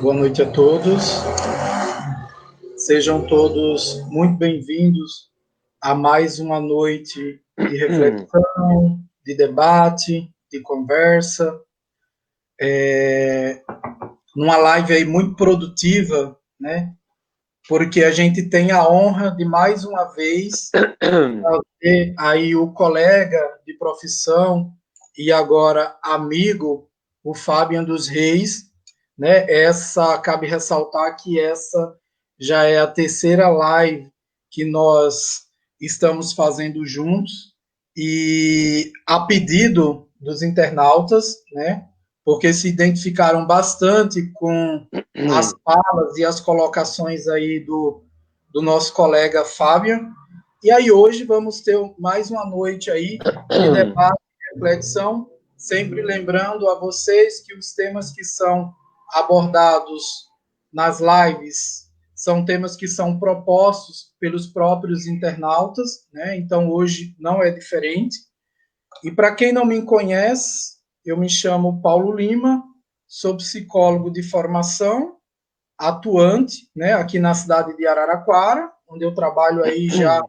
Boa noite a todos. Sejam todos muito bem-vindos a mais uma noite de reflexão, de debate, de conversa. Numa live aí muito produtiva, né? Porque a gente tem a honra de mais uma vez ter aí o colega de profissão e agora amigo, o Fábio dos Reis, né? Cabe ressaltar que essa já é a terceira live que nós estamos fazendo juntos e a pedido dos internautas, né? Porque se identificaram bastante com as falas e as colocações aí do nosso colega Fábio. E aí hoje vamos ter mais uma noite aí de debate e reflexão, sempre lembrando a vocês que os temas que são abordados nas lives são temas que são propostos pelos próprios internautas, né? Então hoje não é diferente. E para quem não me conhece, eu me chamo Paulo Lima, sou psicólogo de formação, atuante, né, aqui na cidade de Araraquara, onde eu trabalho aí já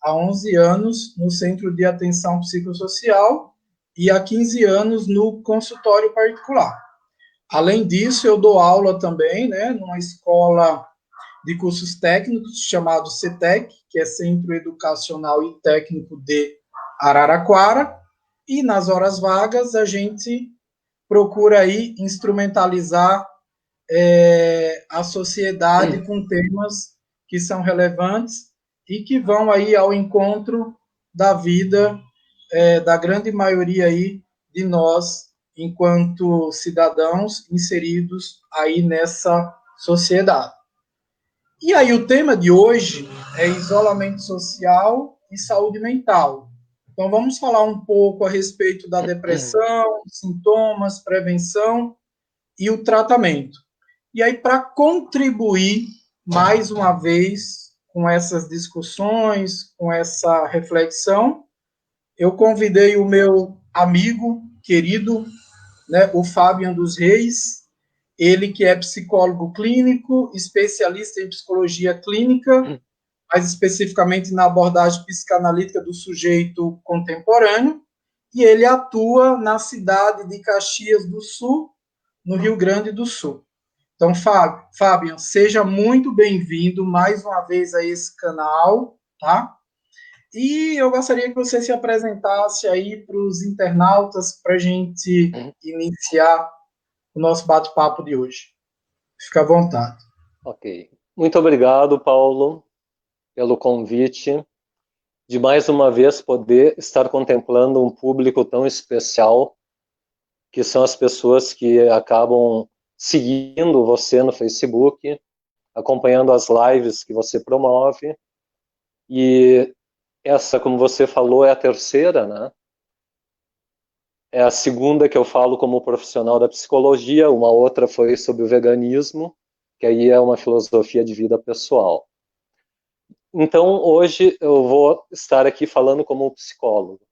há 11 anos no Centro de Atenção Psicossocial e há 15 anos no consultório particular. Além disso, eu dou aula também, né, numa escola de cursos técnicos chamado CETEC, que é Centro Educacional e Técnico de Araraquara, e nas horas vagas a gente procura aí instrumentalizar a sociedade com temas que são relevantes e que vão aí ao encontro da vida da grande maioria aí de nós, enquanto cidadãos inseridos aí nessa sociedade. E aí o tema de hoje é isolamento social e saúde mental. Então vamos falar um pouco a respeito da depressão, sintomas, prevenção e o tratamento. E aí, para contribuir mais uma vez com essas discussões, com essa reflexão, eu convidei o meu amigo querido, né, o Fábio dos Reis, ele que é psicólogo clínico, especialista em psicologia clínica, mais especificamente na abordagem psicanalítica do sujeito contemporâneo, e ele atua na cidade de Caxias do Sul, no Rio Grande do Sul. Então, Fábio, seja muito bem-vindo mais uma vez a esse canal, tá? E eu gostaria que você se apresentasse aí para os internautas para a gente iniciar o nosso bate-papo de hoje. Fica à vontade. Ok. Muito obrigado, Paulo, pelo convite de mais uma vez poder estar contemplando um público tão especial, que são as pessoas que acabam seguindo você no Facebook, acompanhando as lives que você promove. E essa, como você falou, é a terceira, né? É a segunda que eu falo como profissional da psicologia, uma outra foi sobre o veganismo, que aí é uma filosofia de vida pessoal. Então, hoje eu vou estar aqui falando como psicólogo.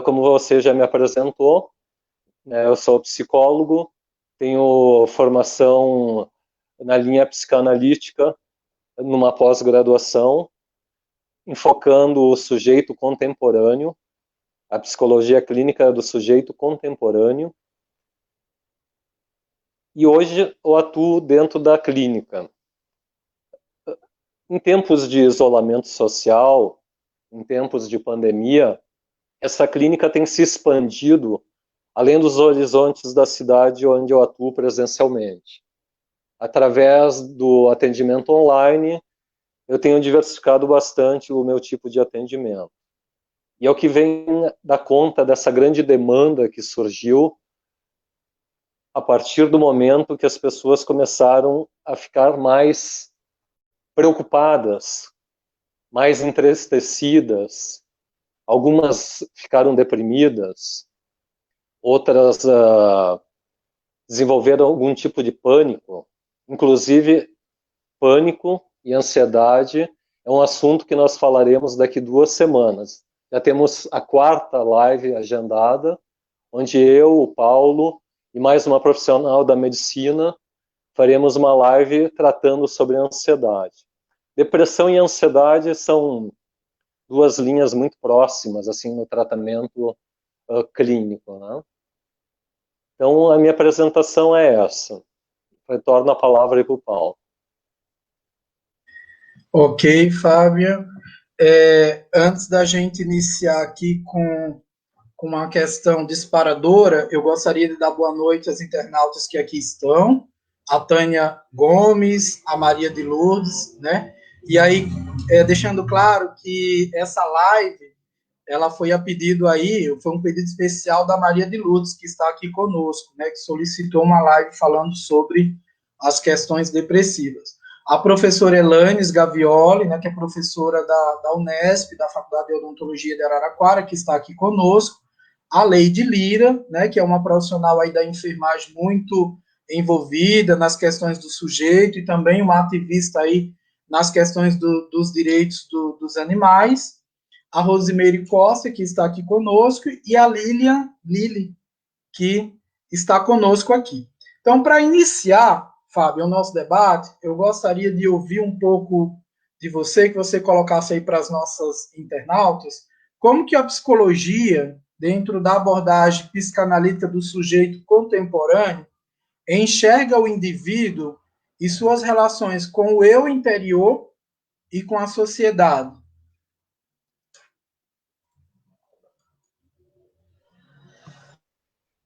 Como você já me apresentou, eu sou psicólogo, tenho formação na linha psicanalítica, numa pós-graduação, enfocando o sujeito contemporâneo, a psicologia clínica do sujeito contemporâneo. E hoje eu atuo dentro da clínica. Em tempos de isolamento social, em tempos de pandemia, essa clínica tem se expandido além dos horizontes da cidade onde eu atuo presencialmente. Através do atendimento online, eu tenho diversificado bastante o meu tipo de atendimento. E é o que vem dar conta dessa grande demanda que surgiu a partir do momento que as pessoas começaram a ficar mais preocupadas, mais entristecidas, algumas ficaram deprimidas, outras desenvolveram algum tipo de pânico, inclusive pânico e ansiedade é um assunto que nós falaremos daqui 2 semanas. Já temos a 4ª live agendada, onde eu, o Paulo e mais uma profissional da medicina faremos uma live tratando sobre ansiedade. Depressão e ansiedade são duas linhas muito próximas, assim, no tratamento clínico, né? Então, a minha apresentação é essa. Retorno a palavra para o Paulo. Ok, Fábio. Antes da gente iniciar aqui com uma questão disparadora, eu gostaria de dar boa noite às internautas que aqui estão, a Tânia Gomes, a Maria de Lourdes, né? E aí, deixando claro que essa live, ela foi a pedido aí, foi um pedido especial da Maria de Lourdes, que está aqui conosco, né? Que solicitou uma live falando sobre as questões depressivas. A professora Elanes Gavioli, né, que é professora da Unesp, da Faculdade de Odontologia de Araraquara, que está aqui conosco, a Leide Lira, né, que é uma profissional aí da enfermagem muito envolvida nas questões do sujeito e também uma ativista aí nas questões dos direitos dos animais, a Rosimeire Costa, que está aqui conosco, e a Lili, que está conosco aqui. Então, para iniciar, Fábio, o nosso debate, eu gostaria de ouvir um pouco de você, que você colocasse aí para as nossas internautas, como que a psicologia, dentro da abordagem psicanalítica do sujeito contemporâneo, enxerga o indivíduo e suas relações com o eu interior e com a sociedade.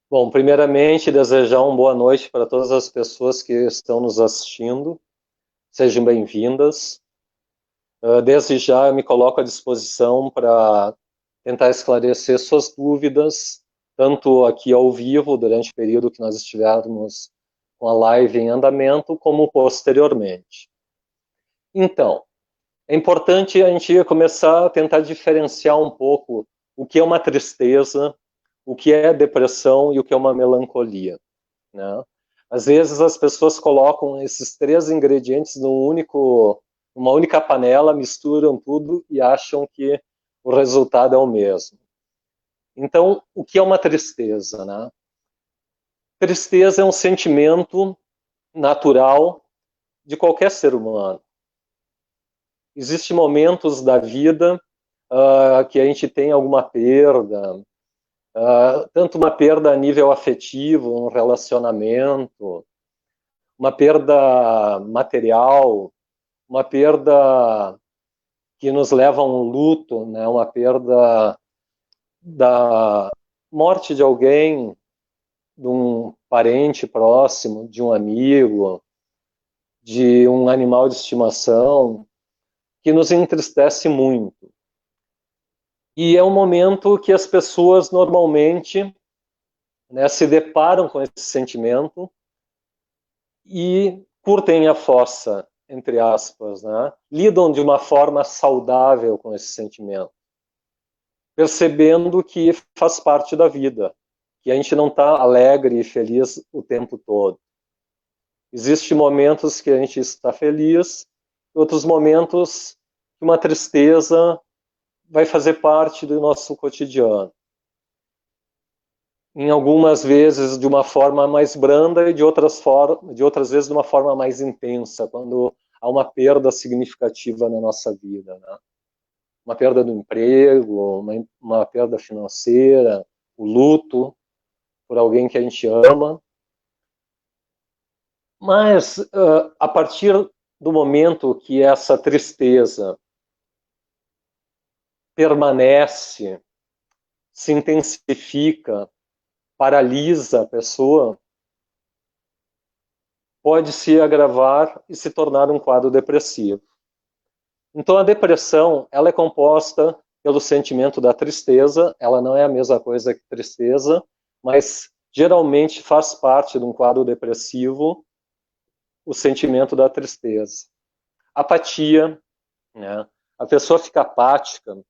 Bom, primeiramente, desejar uma boa noite para todas as pessoas que estão nos assistindo. Sejam bem-vindas. Desde já, eu me coloco à disposição para tentar esclarecer suas dúvidas, tanto aqui ao vivo, durante o período que nós estivermos com a live em andamento, como posteriormente. Então, é importante a gente começar a tentar diferenciar um pouco o que é uma tristeza, o que é depressão e o que é uma melancolia, né? Às vezes as pessoas colocam esses três ingredientes numa única panela, misturam tudo e acham que o resultado é o mesmo. Então, o que é uma tristeza, né? Tristeza é um sentimento natural de qualquer ser humano. Existem momentos da vida que a gente tem alguma perda, tanto uma perda a nível afetivo, um relacionamento, uma perda material, uma perda que nos leva a um luto, né? Uma perda da morte de alguém, de um parente próximo, de um amigo, de um animal de estimação, que nos entristece muito. E é um momento que as pessoas normalmente, né, se deparam com esse sentimento e curtem a fossa, entre aspas, né? Lidam de uma forma saudável com esse sentimento, percebendo que faz parte da vida, que a gente não está alegre e feliz o tempo todo. Existem momentos que a gente está feliz, outros momentos que uma tristeza vai fazer parte do nosso cotidiano. Em algumas vezes de uma forma mais branda e de outras vezes de uma forma mais intensa, quando há uma perda significativa na nossa vida, né? Uma perda do emprego, uma perda financeira, o luto por alguém que a gente ama. Mas a partir do momento que essa tristeza permanece, se intensifica, paralisa a pessoa, pode se agravar e se tornar um quadro depressivo. Então a depressão, ela é composta pelo sentimento da tristeza, ela não é a mesma coisa que tristeza, mas geralmente faz parte de um quadro depressivo o sentimento da tristeza. Apatia, né? A pessoa fica apática,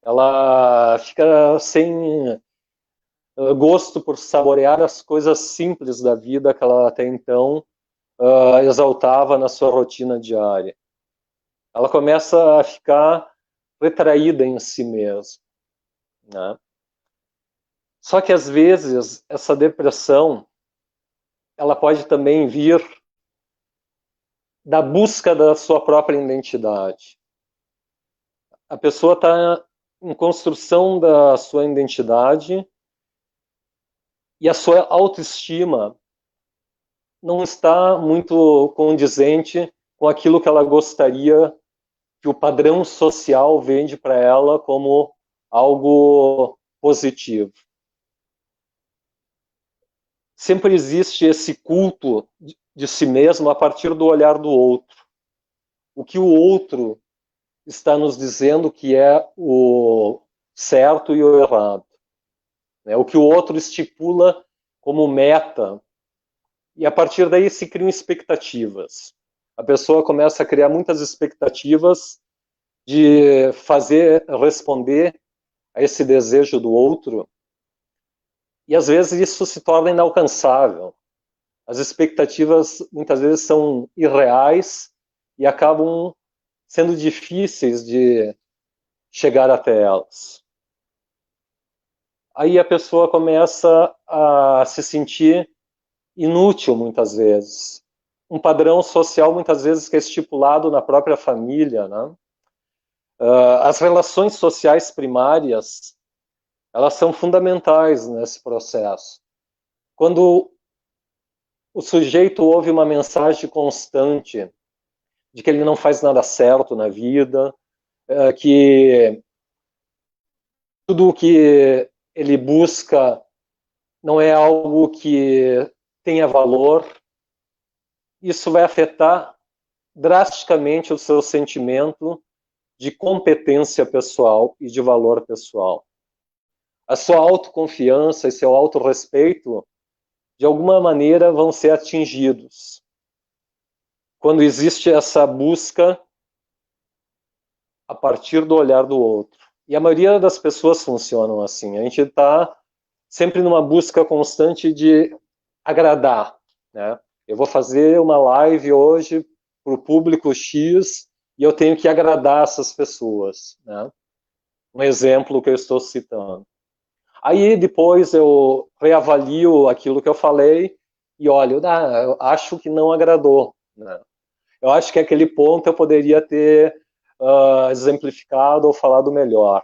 ela fica sem gosto por saborear as coisas simples da vida que ela até então exaltava na sua rotina diária. Ela começa a ficar retraída em si mesma, né? Só que às vezes essa depressão ela pode também vir da busca da sua própria identidade. A pessoa está em construção da sua identidade e a sua autoestima não está muito condizente com aquilo que ela gostaria que o padrão social vende para ela como algo positivo. Sempre existe esse culto de si mesmo a partir do olhar do outro. O que o outro está nos dizendo que é o certo e o errado. O que o outro estipula como meta. E a partir daí se criam expectativas. A pessoa começa a criar muitas expectativas de responder a esse desejo do outro. E às vezes isso se torna inalcançável. As expectativas muitas vezes são irreais e acabam sendo difíceis de chegar até elas. Aí a pessoa começa a se sentir inútil muitas vezes. Um padrão social muitas vezes que é estipulado na própria família, né? As relações sociais primárias, elas são fundamentais nesse processo. Quando o sujeito ouve uma mensagem constante de que ele não faz nada certo na vida, que tudo o que ele busca não é algo que tenha valor, isso vai afetar drasticamente o seu sentimento de competência pessoal e de valor pessoal. A sua autoconfiança e seu autorrespeito, de alguma maneira, vão ser atingidos. Quando existe essa busca a partir do olhar do outro. E a maioria das pessoas funcionam assim. A gente está sempre numa busca constante de agradar, né? Eu vou fazer uma live hoje para o público X e eu tenho que agradar essas pessoas, né? Um exemplo que eu estou citando. Aí depois eu reavalio aquilo que eu falei e olho, eu acho que não agradou, né? Eu acho que aquele ponto eu poderia ter exemplificado ou falado melhor.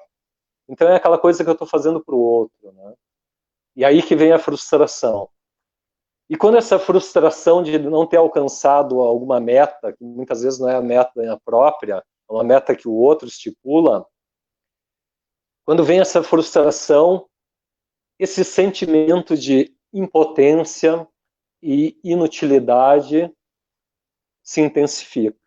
Então é aquela coisa que eu estou fazendo para o outro, né? E aí que vem a frustração. E quando essa frustração de não ter alcançado alguma meta, que muitas vezes não é a meta própria, é uma meta que o outro estipula, quando vem essa frustração, esse sentimento de impotência e inutilidade se intensifica.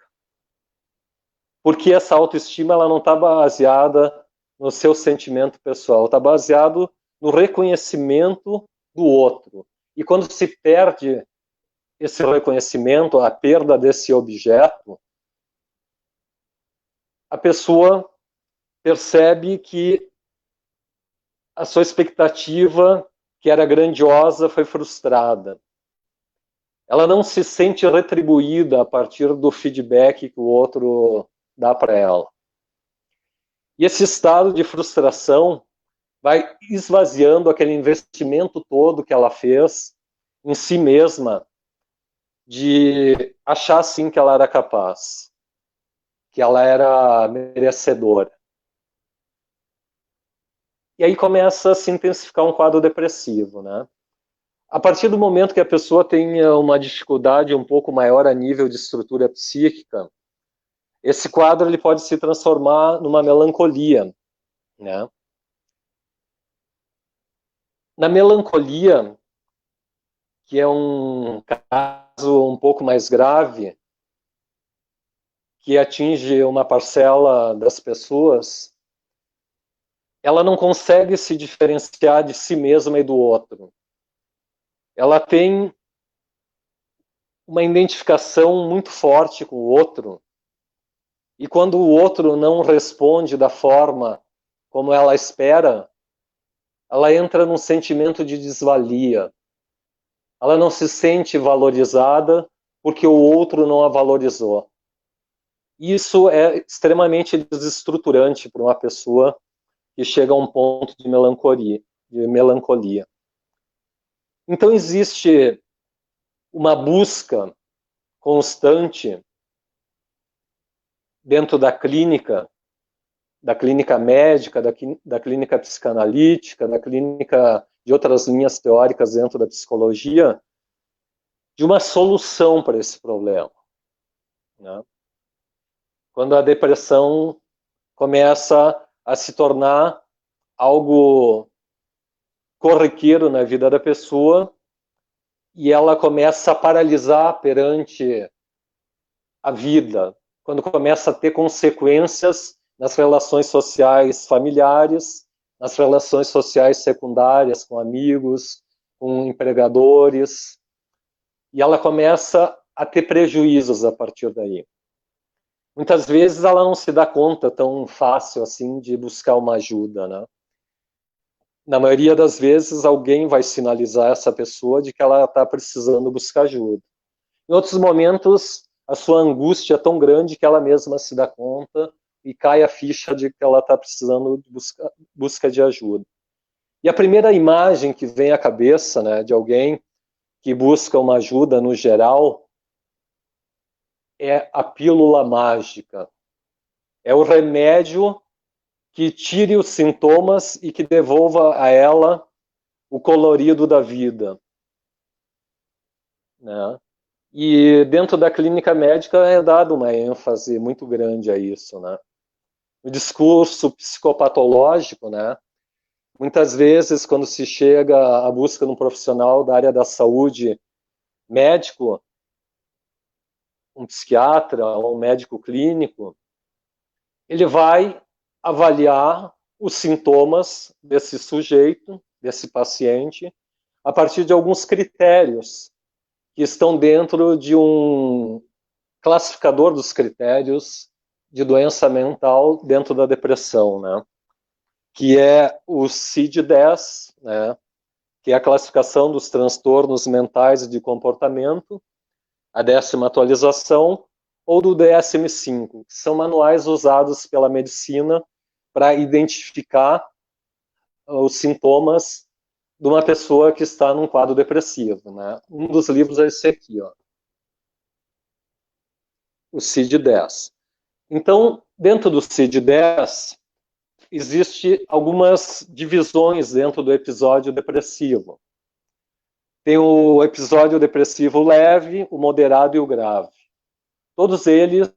Porque essa autoestima ela não está baseada no seu sentimento pessoal, está baseado no reconhecimento do outro. E quando se perde esse reconhecimento, a perda desse objeto, a pessoa percebe que a sua expectativa, que era grandiosa, foi frustrada. Ela não se sente retribuída a partir do feedback que o outro dá para ela. E esse estado de frustração vai esvaziando aquele investimento todo que ela fez em si mesma, de achar sim que ela era capaz, que ela era merecedora. E aí começa a se intensificar um quadro depressivo, né? A partir do momento que a pessoa tem uma dificuldade um pouco maior a nível de estrutura psíquica, esse quadro ele pode se transformar numa melancolia, né? Na melancolia, que é um caso um pouco mais grave, que atinge uma parcela das pessoas, ela não consegue se diferenciar de si mesma e do outro. Ela tem uma identificação muito forte com o outro, e quando o outro não responde da forma como ela espera, ela entra num sentimento de desvalia. Ela não se sente valorizada porque o outro não a valorizou. Isso é extremamente desestruturante para uma pessoa que chega a um ponto de de melancolia. Então existe uma busca constante dentro da clínica médica, da clínica psicanalítica, da clínica de outras linhas teóricas dentro da psicologia, de uma solução para esse problema, né? Quando a depressão começa a se tornar algo corriqueiro na vida da pessoa e ela começa a paralisar perante a vida, quando começa a ter consequências nas relações sociais familiares, nas relações sociais secundárias com amigos, com empregadores, e ela começa a ter prejuízos a partir daí. Muitas vezes ela não se dá conta tão fácil assim de buscar uma ajuda, né? Na maioria das vezes alguém vai sinalizar essa pessoa de que ela está precisando buscar ajuda. Em outros momentos, a sua angústia é tão grande que ela mesma se dá conta e cai a ficha de que ela está precisando de busca de ajuda. E a primeira imagem que vem à cabeça, né, de alguém que busca uma ajuda no geral é a pílula mágica. É o remédio que tire os sintomas e que devolva a ela o colorido da vida, né? E dentro da clínica médica é dado uma ênfase muito grande a isso, né? O discurso psicopatológico, né? Muitas vezes, quando se chega à busca de um profissional da área da saúde, médico, um psiquiatra ou um médico clínico, ele vai avaliar os sintomas desse sujeito, desse paciente, a partir de alguns critérios que estão dentro de um classificador dos critérios de doença mental dentro da depressão, né? Que é o CID-10, né? Que é a classificação dos transtornos mentais de comportamento, a 10ª atualização, ou do DSM-5, que são manuais usados pela medicina para identificar os sintomas de uma pessoa que está num quadro depressivo, né? Um dos livros é esse aqui, ó, o CID-10. Então, dentro do CID-10, existe algumas divisões dentro do episódio depressivo. Tem o episódio depressivo leve, o moderado e o grave. Todos eles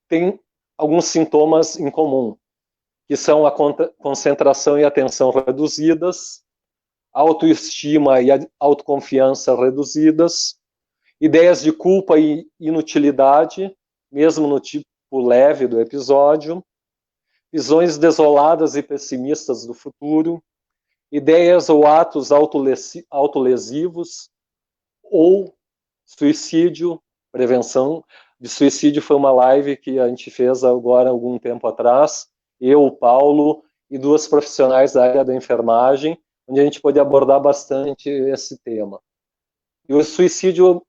têm alguns sintomas em comum, que são a concentração e atenção reduzidas, autoestima e autoconfiança reduzidas, ideias de culpa e inutilidade, mesmo no tipo leve do episódio, visões desoladas e pessimistas do futuro, ideias ou atos autolesivos, ou suicídio. Prevenção de suicídio foi uma live que a gente fez agora algum tempo atrás, eu, o Paulo e 2 profissionais da área da enfermagem, onde a gente pôde abordar bastante esse tema. E o suicídio,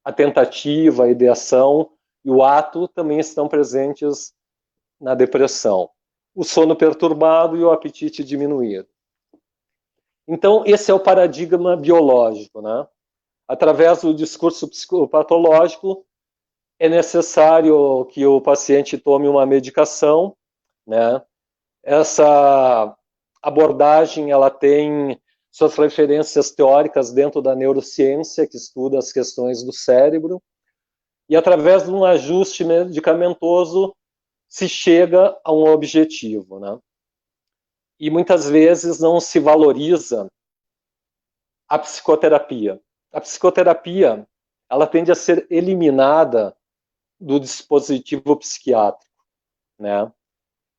a tentativa, a ideação e o ato também estão presentes na depressão. O sono perturbado e o apetite diminuído. Então, esse é o paradigma biológico, né? Através do discurso psicopatológico, é necessário que o paciente tome uma medicação, né? Essa abordagem, ela tem suas referências teóricas dentro da neurociência, que estuda as questões do cérebro, e através de um ajuste medicamentoso se chega a um objetivo, né? E muitas vezes não se valoriza a psicoterapia. A psicoterapia, ela tende a ser eliminada do dispositivo psiquiátrico, né?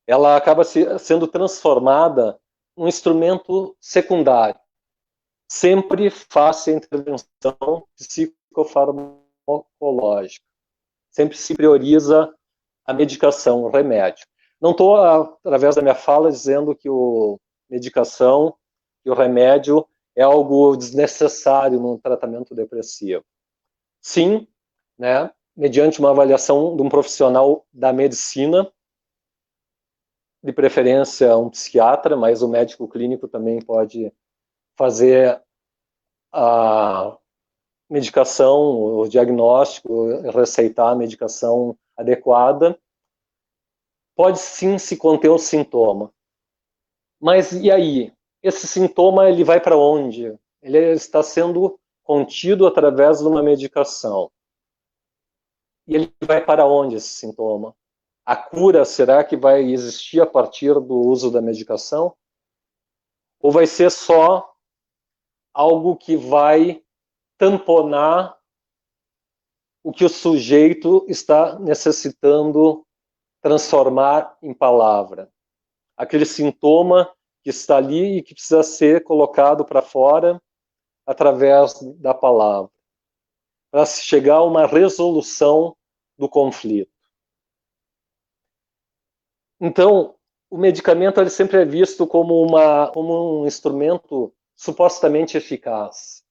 Ela acaba sendo transformada num instrumento secundário. Sempre face a intervenção psicofarmacológica. Sempre se prioriza a medicação, o remédio. Não estou, através da minha fala, dizendo que a medicação e o remédio é algo desnecessário no tratamento depressivo. Sim, né, mediante uma avaliação de um profissional da medicina, de preferência um psiquiatra, mas o médico clínico também pode fazer a medicação, o diagnóstico, receitar a medicação adequada, pode sim se conter o sintoma. Mas e aí? Esse sintoma, ele vai para onde? Ele está sendo contido através de uma medicação. E ele vai para onde, esse sintoma? A cura, será que vai existir a partir do uso da medicação? Ou vai ser só algo que vai tamponar o que o sujeito está necessitando transformar em palavra? Aquele sintoma que está ali e que precisa ser colocado para fora através da palavra, para chegar a uma resolução do conflito. Então, o medicamento ele sempre é visto como um instrumento supostamente eficaz.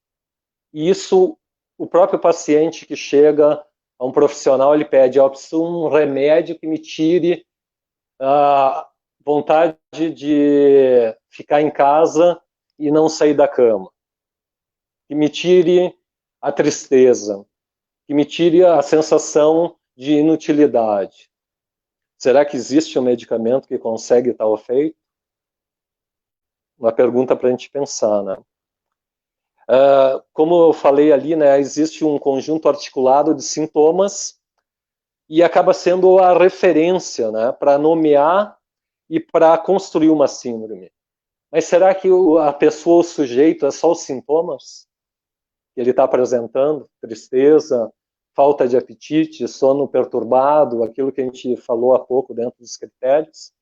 E isso, o próprio paciente que chega a um profissional, ele pede, eu preciso de um remédio que me tire a vontade de ficar em casa e não sair da cama, que me tire a tristeza, que me tire a sensação de inutilidade. Será que existe um medicamento que consegue tal efeito? Uma pergunta para a gente pensar, né? Como eu falei ali, né, existe um conjunto articulado de sintomas e acaba sendo a referência, né, para nomear e para construir uma síndrome. Mas será que a pessoa, o sujeito, é só os sintomas que ele está apresentando? Tristeza, falta de apetite, sono perturbado, aquilo que a gente falou há pouco dentro dos critérios?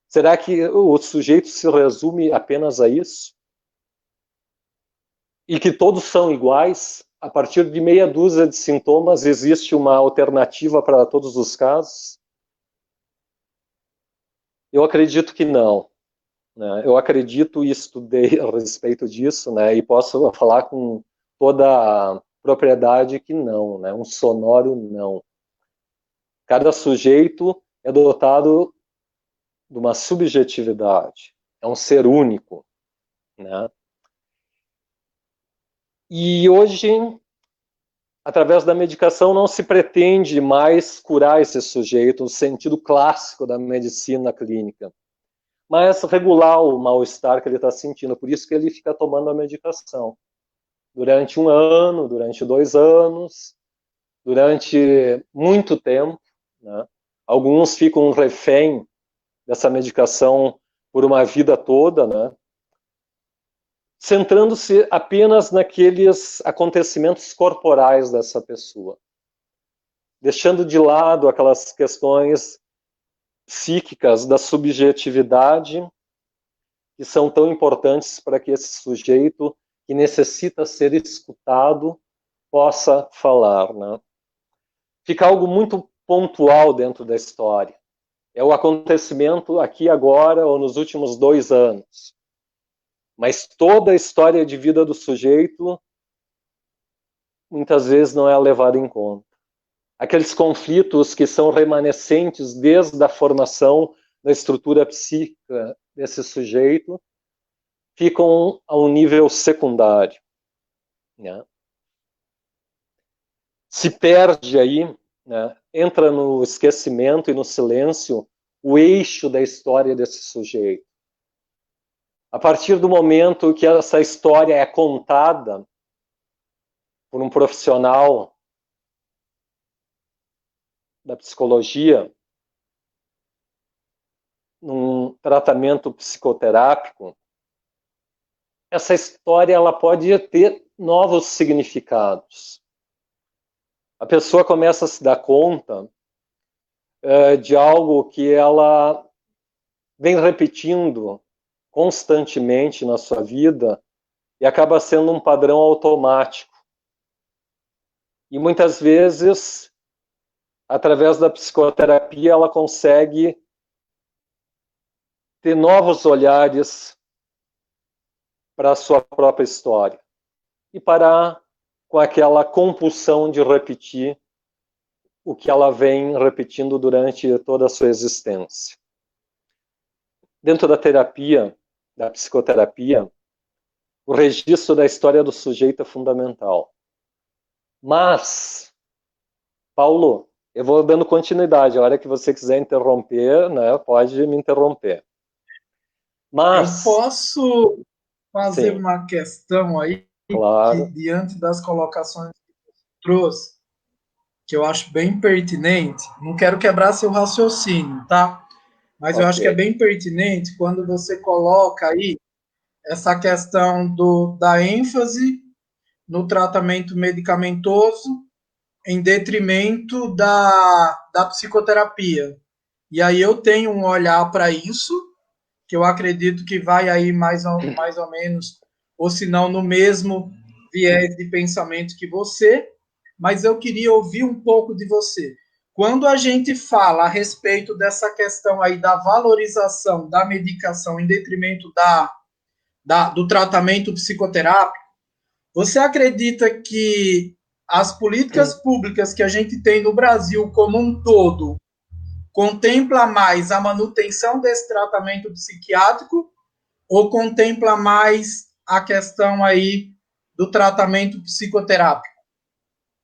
Será que o sujeito se resume apenas a isso? E que todos são iguais? A partir de meia dúzia de sintomas, existe uma alternativa para todos os casos? Eu acredito que não. Né? Eu acredito e estudei a respeito disso, né? E posso falar com toda a propriedade que não, né? Um sonoro não. Cada sujeito é dotado de uma subjetividade, é um ser único, né? E hoje, através da medicação, não se pretende mais curar esse sujeito no sentido clássico da medicina clínica, mas regular o mal-estar que ele está sentindo. Por isso que ele fica tomando a medicação durante 1 ano, durante 2 anos, durante muito tempo, né? Alguns ficam refém dessa medicação por uma vida toda, né? Centrando-se apenas naqueles acontecimentos corporais dessa pessoa, deixando de lado aquelas questões psíquicas da subjetividade que são tão importantes para que esse sujeito que necessita ser escutado possa falar, né? Fica algo muito pontual dentro da história. É o acontecimento aqui agora ou nos últimos 2 anos. Mas toda a história de vida do sujeito muitas vezes não é levada em conta. Aqueles conflitos que são remanescentes desde a formação da estrutura psíquica desse sujeito ficam a um nível secundário, né? Se perde aí, né? Entra no esquecimento e no silêncio o eixo da história desse sujeito. A partir do momento que essa história é contada por um profissional da psicologia, num tratamento psicoterápico, essa história ela pode ter novos significados. A pessoa começa a se dar conta de algo que ela vem repetindo constantemente na sua vida e acaba sendo um padrão automático. E muitas vezes, através da psicoterapia, ela consegue ter novos olhares para a sua própria história e parar com aquela compulsão de repetir o que ela vem repetindo durante toda a sua existência. Dentro da terapia, da psicoterapia, o registro da história do sujeito é fundamental. Mas, Paulo, eu vou dando continuidade. A hora que você quiser interromper, né, pode me interromper. Eu Mas, posso fazer sim, uma questão aí, que claro, diante das colocações que você trouxe, que eu acho bem pertinente, não quero quebrar seu raciocínio, tá? Mas eu ok. acho que é bem pertinente quando você coloca aí essa questão da ênfase no tratamento medicamentoso em detrimento da psicoterapia. E aí eu tenho um olhar para isso, que eu acredito que vai aí mais ou menos, ou se não no mesmo viés de pensamento que você, mas eu queria ouvir um pouco de você. Quando a gente fala a respeito dessa questão aí da valorização da medicação em detrimento do tratamento psicoterápico, você acredita que as políticas públicas que a gente tem no Brasil como um todo contempla mais a manutenção desse tratamento psiquiátrico ou contempla mais a questão aí do tratamento psicoterápico?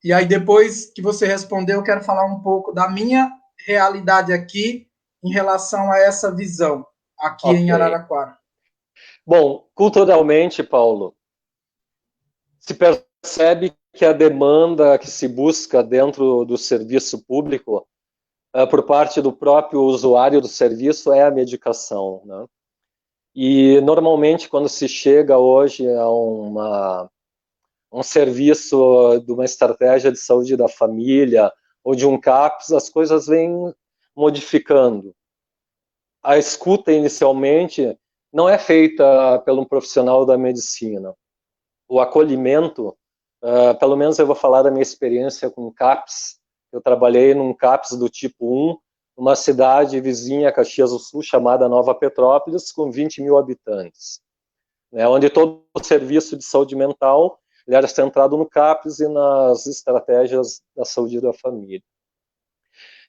E aí, depois que você responder, eu quero falar um pouco da minha realidade aqui em relação a essa visão aqui Ok. em Araraquara. Bom, culturalmente, Paulo, se percebe que a demanda que se busca dentro do serviço público, por parte do próprio usuário do serviço, é a medicação, né? E, normalmente, quando se chega hoje a um serviço de uma estratégia de saúde da família ou de um CAPS, as coisas vêm modificando. A escuta, inicialmente, não é feita pelo um profissional da medicina. O acolhimento, pelo menos eu vou falar da minha experiência com CAPS. Eu trabalhei num CAPS do tipo 1, numa cidade vizinha a Caxias do Sul, chamada Nova Petrópolis, com 20 mil habitantes, né, onde todo o serviço de saúde mental ele era centrado no CAPS e nas estratégias da saúde da família.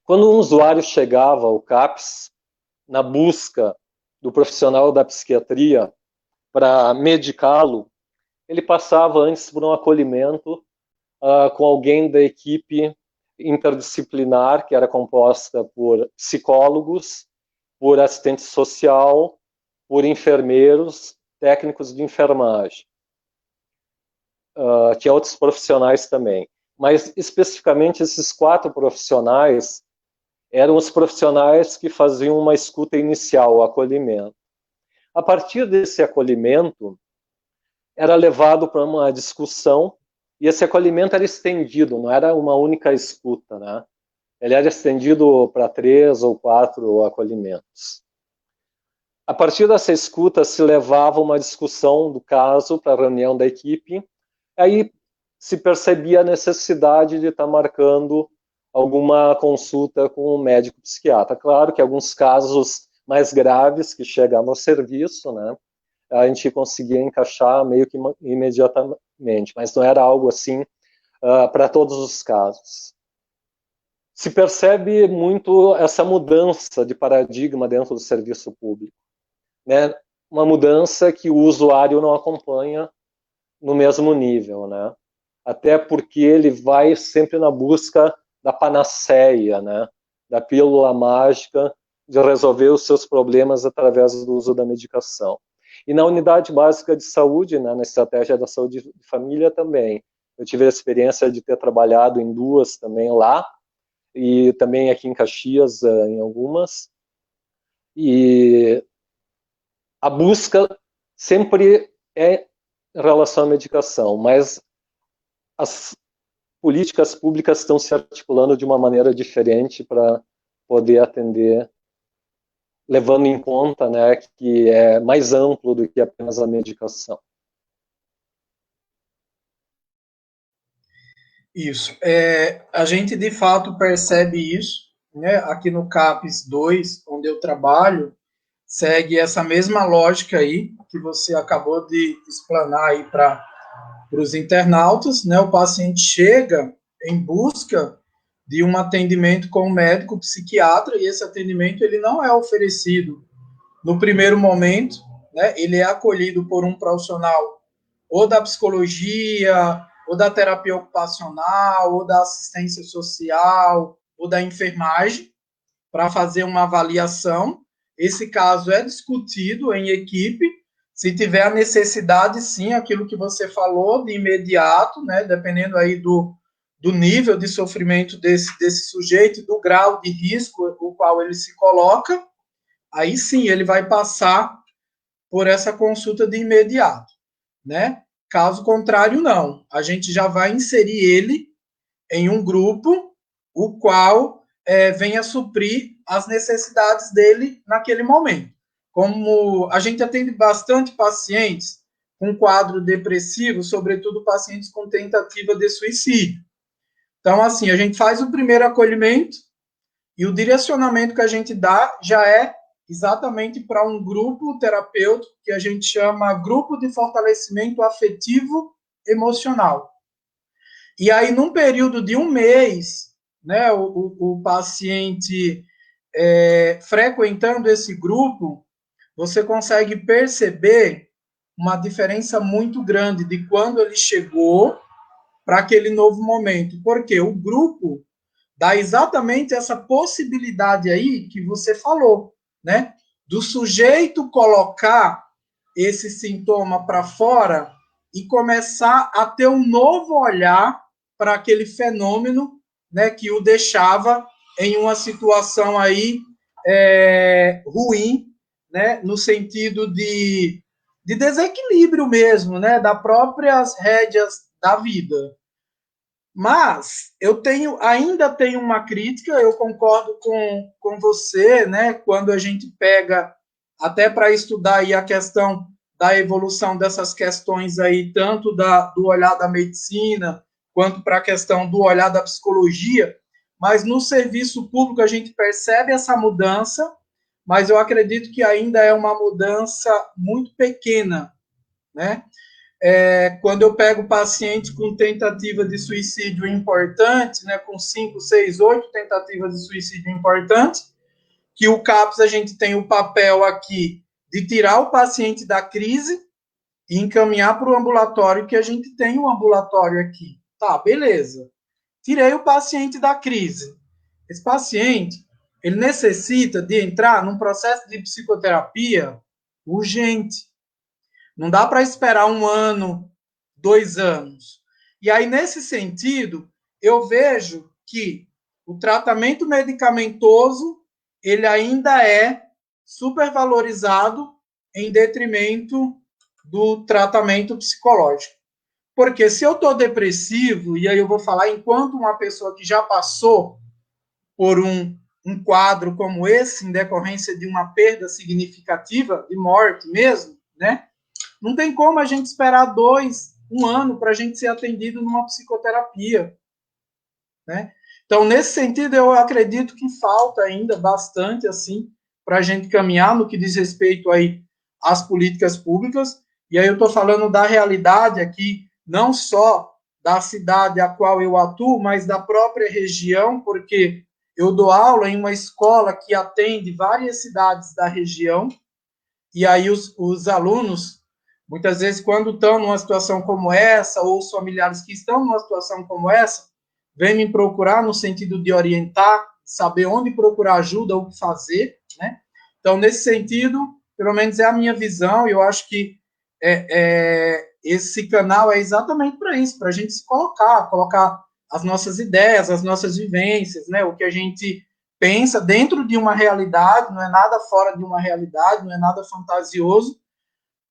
Quando um usuário chegava ao CAPS, na busca do profissional da psiquiatria para medicá-lo, ele passava antes por um acolhimento com alguém da equipe interdisciplinar, que era composta por psicólogos, por assistente social, por enfermeiros, técnicos de enfermagem. Tinha outros profissionais também. Mas, especificamente, esses 4 profissionais eram os profissionais que faziam uma escuta inicial, o acolhimento. A partir desse acolhimento, era levado para uma discussão, e esse acolhimento era estendido, não era uma única escuta, né? Ele era estendido para 3 ou 4 acolhimentos. A partir dessa escuta, se levava uma discussão do caso para a reunião da equipe, aí se percebia a necessidade de estar marcando alguma consulta com um médico psiquiatra. Claro que alguns casos mais graves que chegavam ao serviço, né, a gente conseguia encaixar meio que imediatamente, mas não era algo assim para todos os casos. Se percebe muito essa mudança de paradigma dentro do serviço público, né? Uma mudança que o usuário não acompanha no mesmo nível, né? Até porque ele vai sempre na busca da panaceia, né? Da pílula mágica de resolver os seus problemas através do uso da medicação. E na unidade básica de saúde, né, na estratégia da saúde de família também. Eu tive a experiência de ter trabalhado em 2 também lá, e também aqui em Caxias, em algumas. E a busca sempre é em relação à medicação, mas as políticas públicas estão se articulando de uma maneira diferente para poder atender, levando em conta, né, que é mais amplo do que apenas a medicação. Isso. A gente, de fato, percebe isso, né? Aqui no CAPES 2, onde eu trabalho, segue essa mesma lógica aí que você acabou de explanar aí para os internautas, né? O paciente chega em busca de um atendimento com um médico psiquiatra e esse atendimento ele não é oferecido no primeiro momento, né? Ele é acolhido por um profissional ou da psicologia, ou da terapia ocupacional, ou da assistência social, ou da enfermagem, para fazer uma avaliação. Esse caso é discutido em equipe. Se tiver a necessidade, sim, aquilo que você falou, de imediato, né, dependendo aí do nível de sofrimento desse sujeito, do grau de risco o qual ele se coloca, aí sim ele vai passar por essa consulta de imediato, né? Caso contrário, não. A gente já vai inserir ele em um grupo, o qual venha suprir as necessidades dele naquele momento. Como a gente atende bastante pacientes com quadro depressivo, sobretudo pacientes com tentativa de suicídio. Então, assim, a gente faz o primeiro acolhimento e o direcionamento que a gente dá já é exatamente para um grupo terapêutico que a gente chama Grupo de Fortalecimento Afetivo Emocional. E aí, num período de 1 mês, né, o paciente frequentando esse grupo, você consegue perceber uma diferença muito grande de quando ele chegou para aquele novo momento. Porque o grupo dá exatamente essa possibilidade aí que você falou, né? Do sujeito colocar esse sintoma para fora e começar a ter um novo olhar para aquele fenômeno, né, que o deixava em uma situação aí ruim, né, no sentido de desequilíbrio mesmo, né, das próprias rédeas da vida. Mas eu ainda tenho uma crítica, eu concordo com você, né, quando a gente pega até para estudar aí a questão da evolução dessas questões aí, tanto do olhar da medicina, quanto para a questão do olhar da psicologia, mas no serviço público a gente percebe essa mudança, mas eu acredito que ainda é uma mudança muito pequena, né? Quando eu pego paciente com tentativa de suicídio importante, né, com 5, 6, 8 tentativas de suicídio importante, que o CAPS a gente tem o papel aqui de tirar o paciente da crise e encaminhar para o ambulatório, que a gente tem um ambulatório aqui. Tá, beleza. Tirei o paciente da crise. Esse paciente, ele necessita de entrar num processo de psicoterapia urgente. Não dá para esperar 1 ano, 2 anos. E aí, nesse sentido, eu vejo que o tratamento medicamentoso ele ainda é supervalorizado em detrimento do tratamento psicológico. Porque se eu estou depressivo, e aí eu vou falar enquanto uma pessoa que já passou por um quadro como esse, em decorrência de uma perda significativa, de morte mesmo, né? Não tem como a gente esperar 1 ano para a gente ser atendido numa psicoterapia, né? Então, nesse sentido, eu acredito que falta ainda bastante, assim, para a gente caminhar no que diz respeito aí às políticas públicas. E aí eu estou falando da realidade aqui, não só da cidade a qual eu atuo, mas da própria região, porque eu dou aula em uma escola que atende várias cidades da região, e aí os alunos, muitas vezes, quando estão numa situação como essa, ou os familiares que estão numa situação como essa, vêm me procurar no sentido de orientar, saber onde procurar ajuda, o que fazer, né? Então, nesse sentido, pelo menos é a minha visão, e eu acho que esse canal é exatamente para isso, para a gente se colocar as nossas ideias, as nossas vivências, né? O que a gente pensa dentro de uma realidade, não é nada fora de uma realidade, não é nada fantasioso,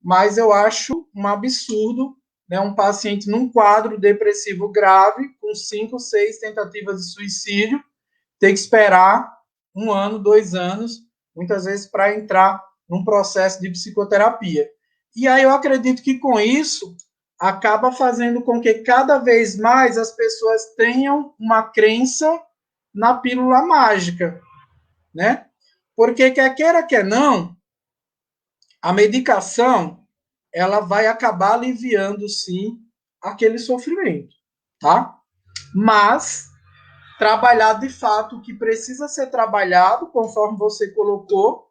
mas eu acho um absurdo, né, um paciente num quadro depressivo grave, com 5, 6 tentativas de suicídio, ter que esperar 1 ano, 2 anos, muitas vezes para entrar num processo de psicoterapia. E aí eu acredito que com isso acaba fazendo com que cada vez mais as pessoas tenham uma crença na pílula mágica, né? Porque quer queira, quer não, a medicação ela vai acabar aliviando, sim, aquele sofrimento, tá? Mas trabalhar de fato o que precisa ser trabalhado, conforme você colocou,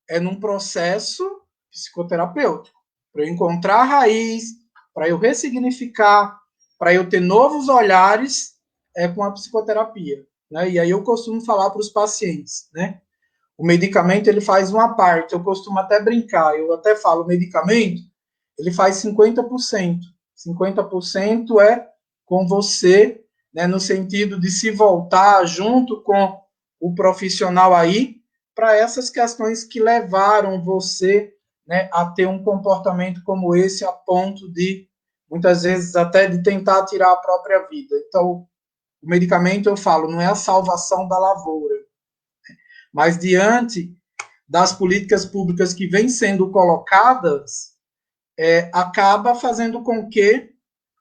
é num processo psicoterapêutico, para eu encontrar a raiz, para eu ressignificar, para eu ter novos olhares, é com a psicoterapia, né? E aí eu costumo falar para os pacientes, né? O medicamento, ele faz uma parte, eu costumo até brincar, eu até falo, o medicamento, ele faz 50%. 50% é com você, né, no sentido de se voltar junto com o profissional aí, para essas questões que levaram você, né, a ter um comportamento como esse, a ponto de, muitas vezes, até de tentar tirar a própria vida. Então, o medicamento, eu falo, não é a salvação da lavoura, mas diante das políticas públicas que vêm sendo colocadas, acaba fazendo com que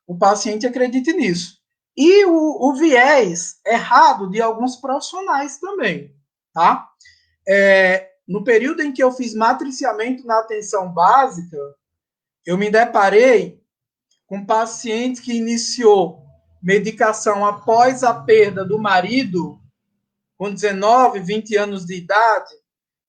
o paciente acredite nisso. E o viés errado de alguns profissionais também, tá? No período em que eu fiz matriciamento na atenção básica, eu me deparei com um paciente que iniciou medicação após a perda do marido, com 19, 20 anos de idade,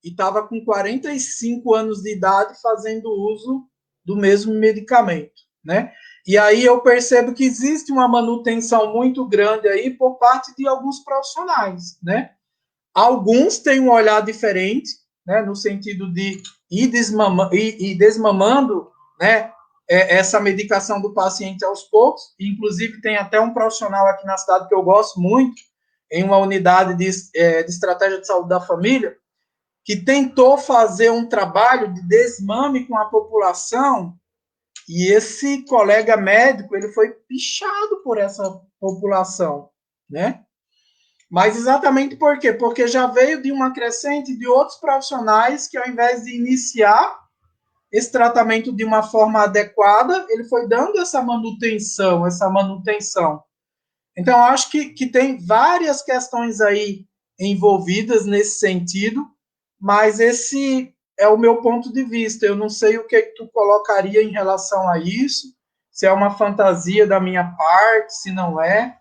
e estava com 45 anos de idade fazendo uso do mesmo medicamento, né? E aí eu percebo que existe uma manutenção muito grande aí por parte de alguns profissionais, né? Alguns têm um olhar diferente, né, no sentido de ir desmamando, né, essa medicação do paciente aos poucos. Inclusive, tem até um profissional aqui na cidade que eu gosto muito, em uma unidade de estratégia de saúde da família, que tentou fazer um trabalho de desmame com a população, e esse colega médico, ele foi pichado por essa população, né? Mas exatamente por quê? Porque já veio de uma crescente de outros profissionais que, ao invés de iniciar esse tratamento de uma forma adequada, ele foi dando essa manutenção. Então, eu acho que tem várias questões aí envolvidas nesse sentido, mas esse é o meu ponto de vista. Eu não sei o que tu colocaria em relação a isso, se é uma fantasia da minha parte, se não é.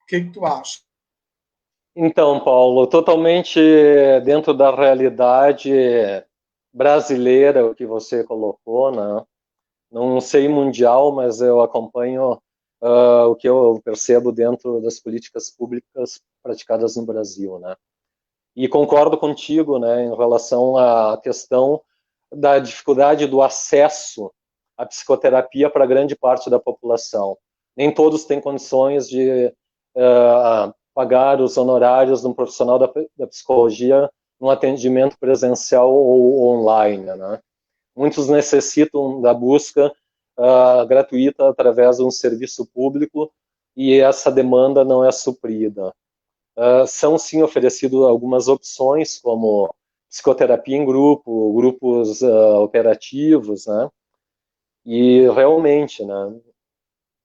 O que tu acha? Então, Paulo, totalmente dentro da realidade brasileira, o que você colocou, né? Não sei mundial, mas eu acompanho o que eu percebo dentro das políticas públicas praticadas no Brasil, né? E concordo contigo, né, em relação à questão da dificuldade do acesso à psicoterapia para grande parte da população. Nem todos têm condições de pagar os honorários de um profissional da psicologia num atendimento presencial ou online, né? Muitos necessitam da busca gratuita através de um serviço público e essa demanda não é suprida. São sim oferecidas algumas opções, como psicoterapia em grupo, grupos operativos, né? E realmente, né,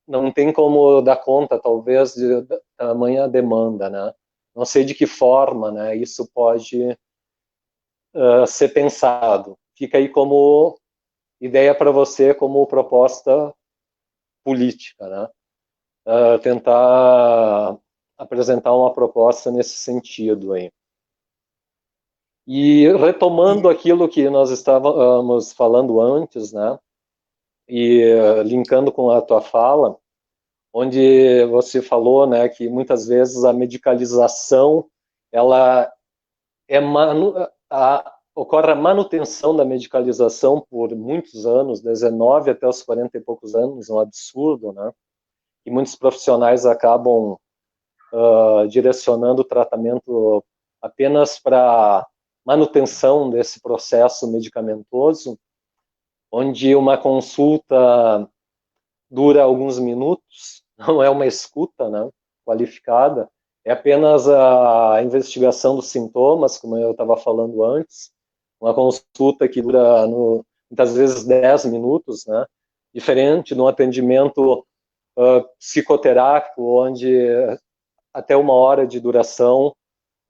não tem como dar conta, talvez, de tamanha demanda, né? Não sei de que forma, né, isso pode ser pensado. Fica aí como ideia para você, como proposta política, né? Tentar apresentar uma proposta nesse sentido aí. E retomando aquilo que nós estávamos falando antes, né, e linkando com a tua fala, onde você falou, né, que muitas vezes a medicalização, ela é ocorre a manutenção da medicalização por muitos anos, 19 até os 40 e poucos anos, é um absurdo, né, e muitos profissionais acabam direcionando o tratamento apenas para manutenção desse processo medicamentoso, onde uma consulta dura alguns minutos, não é uma escuta, né, qualificada, é apenas a investigação dos sintomas, como eu estava falando antes, uma consulta que dura, muitas vezes, 10 minutos, né, diferente de um atendimento psicoterápico, onde até 1 hora de duração,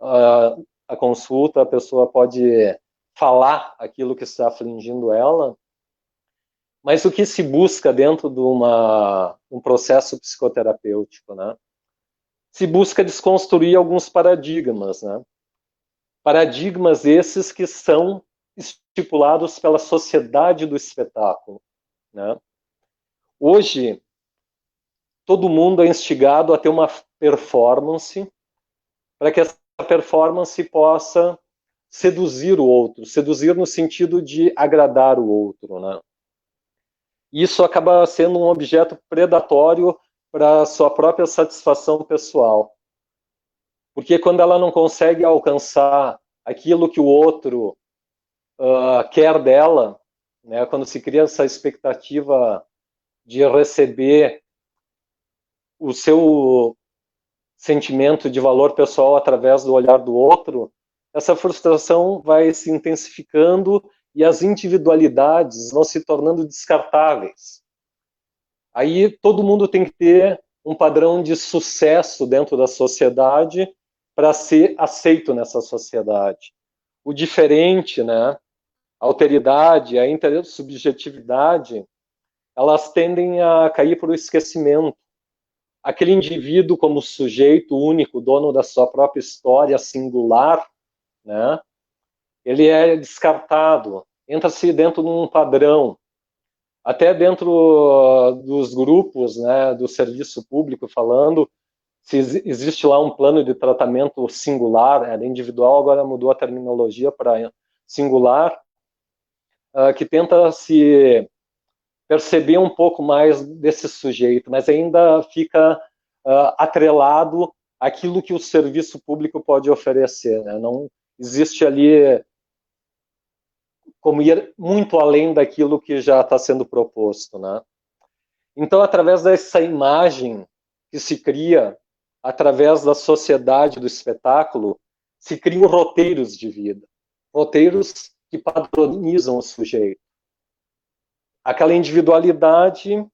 a consulta, a pessoa pode falar aquilo que está afligindo ela, mas o que se busca dentro de um processo psicoterapêutico, né? Se busca desconstruir alguns paradigmas, né? Paradigmas esses que são estipulados pela sociedade do espetáculo, né? Hoje, todo mundo é instigado a ter uma performance para que essa performance possa seduzir o outro, seduzir no sentido de agradar o outro, né? Isso acaba sendo um objeto predatório para sua própria satisfação pessoal. Porque quando ela não consegue alcançar aquilo que o outro quer dela, né, quando se cria essa expectativa de receber o seu sentimento de valor pessoal através do olhar do outro, essa frustração vai se intensificando e as individualidades vão se tornando descartáveis. Aí todo mundo tem que ter um padrão de sucesso dentro da sociedade para ser aceito nessa sociedade. O diferente, né, a alteridade, a intersubjetividade, elas tendem a cair para o esquecimento. Aquele indivíduo como sujeito único, dono da sua própria história singular, né, ele é descartado, entra-se dentro de um padrão. Até dentro dos grupos, né, do serviço público falando, se existe lá um plano de tratamento singular, era individual, agora mudou a terminologia para singular, que tenta se perceber um pouco mais desse sujeito, mas ainda fica atrelado àquilo que o serviço público pode oferecer, né? Não existe ali como ir muito além daquilo que já está sendo proposto, né? Então, através dessa imagem que se cria, através da sociedade do espetáculo, se criam roteiros de vida, roteiros que padronizam o sujeito. Aquela individualidade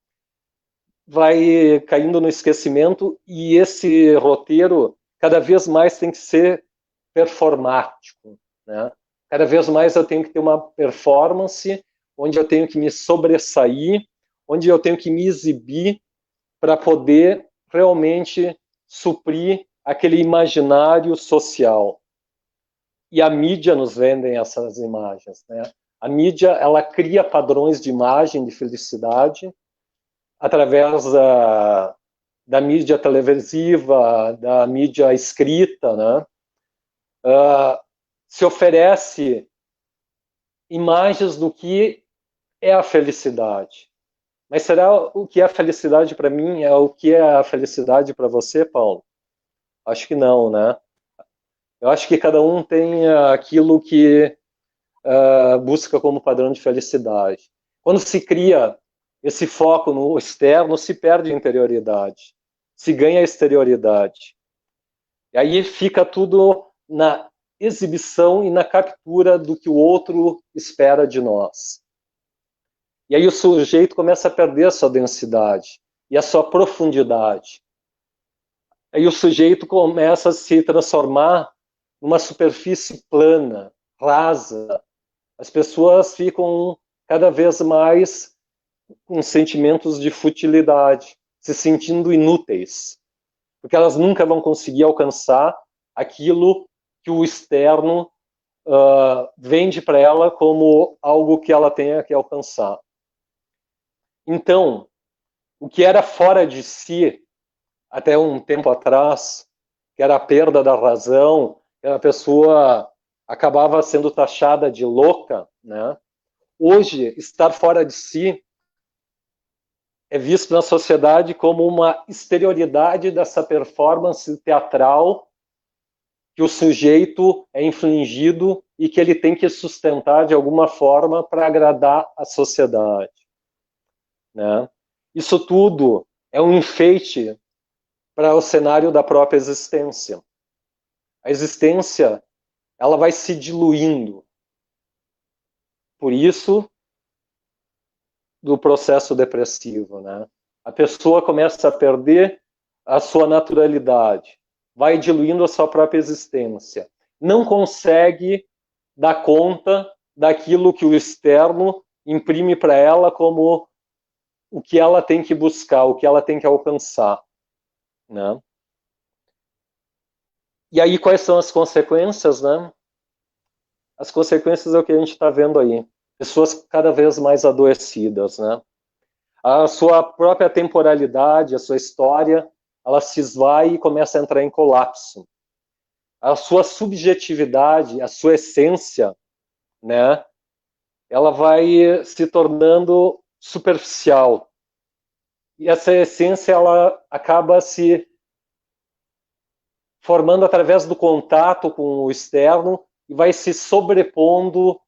vai caindo no esquecimento e esse roteiro cada vez mais tem que ser performático, né? Cada vez mais eu tenho que ter uma performance onde eu tenho que me sobressair, onde eu tenho que me exibir para poder realmente suprir aquele imaginário social. E a mídia nos vende essas imagens, né? A mídia, ela cria padrões de imagem de felicidade através da mídia televisiva, da mídia escrita, né? Se oferece imagens do que é a felicidade. Mas será o que é a felicidade para mim é o que é a felicidade para você, Paulo? Acho que não, né? Eu acho que cada um tem aquilo que busca como padrão de felicidade. Quando se cria esse foco no externo, se perde a interioridade, se ganha a exterioridade. E aí fica tudo na exibição e na captura do que o outro espera de nós. E aí o sujeito começa a perder a sua densidade e a sua profundidade. Aí o sujeito começa a se transformar numa superfície plana, rasa. As pessoas ficam cada vez mais com sentimentos de futilidade, se sentindo inúteis, porque elas nunca vão conseguir alcançar aquilo que o externo vende para ela como algo que ela tenha que alcançar. Então, o que era fora de si, até um tempo atrás, que era a perda da razão, que a pessoa acabava sendo taxada de louca, né? Hoje, estar fora de si é visto na sociedade como uma exterioridade dessa performance teatral que o sujeito é infligido e que ele tem que sustentar de alguma forma para agradar a sociedade, né? Isso tudo é um enfeite para o cenário da própria existência. A existência, ela vai se diluindo. Por isso, do processo depressivo, né? A pessoa começa a perder a sua naturalidade, vai diluindo a sua própria existência. Não consegue dar conta daquilo que o externo imprime para ela como o que ela tem que buscar, o que ela tem que alcançar, né? E aí quais são as consequências, né? as consequências é o que a gente está vendo aí. Pessoas cada vez mais adoecidas, né? A sua própria temporalidade, a sua história, ela se esvai e começa a entrar em colapso. A sua subjetividade, a sua essência, né? Ela vai se tornando superficial. E essa essência, ela acaba se formando através do contato com o externo e vai se sobrepondo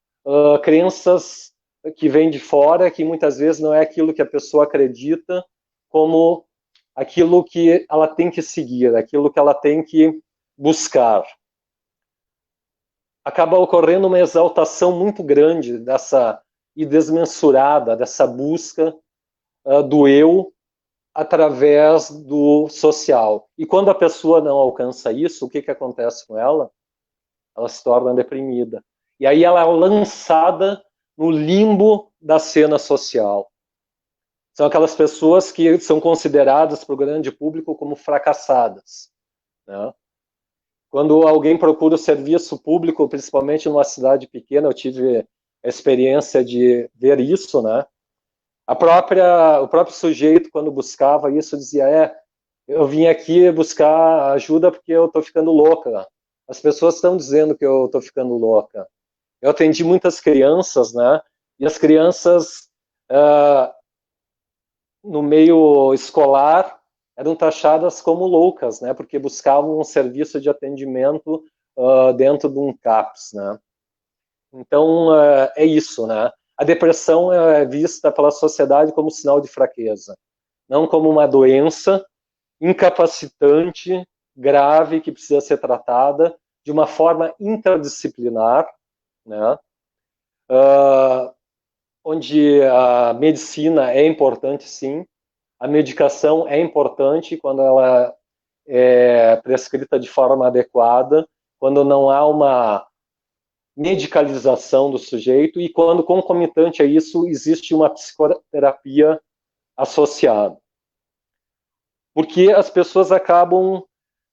crenças que vêm de fora, que muitas vezes não é aquilo que a pessoa acredita, como aquilo que ela tem que seguir, aquilo que ela tem que buscar. Acaba ocorrendo uma exaltação muito grande dessa e desmensurada dessa busca do eu através do social. E quando a pessoa não alcança isso, o que acontece com ela? Ela se torna deprimida. E aí ela é lançada no limbo da cena social. São aquelas pessoas que são consideradas para o grande público como fracassadas, né? Quando alguém procura o serviço público, principalmente numa cidade pequena, eu tive a experiência de ver isso, né? O próprio sujeito, quando buscava isso, dizia, eu vim aqui buscar ajuda porque eu estou ficando louca. As pessoas estão dizendo que eu estou ficando louca. Eu atendi muitas crianças, né? E as crianças, no meio escolar, eram taxadas como loucas, né? Porque buscavam um serviço de atendimento dentro de um CAPS, né? Então, é isso, né? A depressão é vista pela sociedade como sinal de fraqueza, não como uma doença incapacitante, grave, que precisa ser tratada de uma forma interdisciplinar, né? Onde a medicina é importante, sim, a medicação é importante quando ela é prescrita de forma adequada, quando não há uma medicalização do sujeito e quando, concomitante a isso, existe uma psicoterapia associada. Porque as pessoas acabam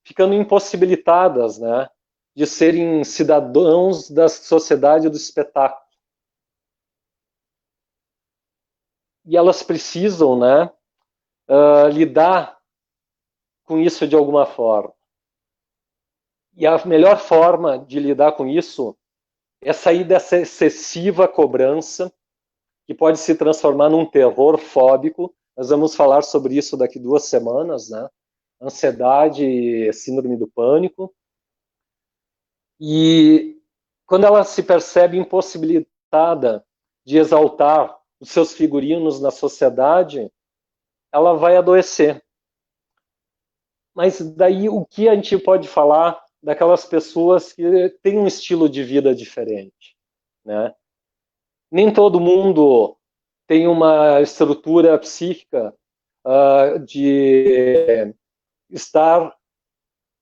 ficando impossibilitadas, né, de serem cidadãos da sociedade do espetáculo. E elas precisam, né, lidar com isso de alguma forma. E a melhor forma de lidar com isso é sair dessa excessiva cobrança, que pode se transformar num terror fóbico. Nós vamos falar sobre isso daqui 2 semanas, né? Ansiedade e síndrome do pânico. E quando ela se percebe impossibilitada de exaltar os seus figurinos na sociedade, ela vai adoecer. Mas daí o que a gente pode falar daquelas pessoas que têm um estilo de vida diferente, né? Nem todo mundo tem uma estrutura psíquica de estar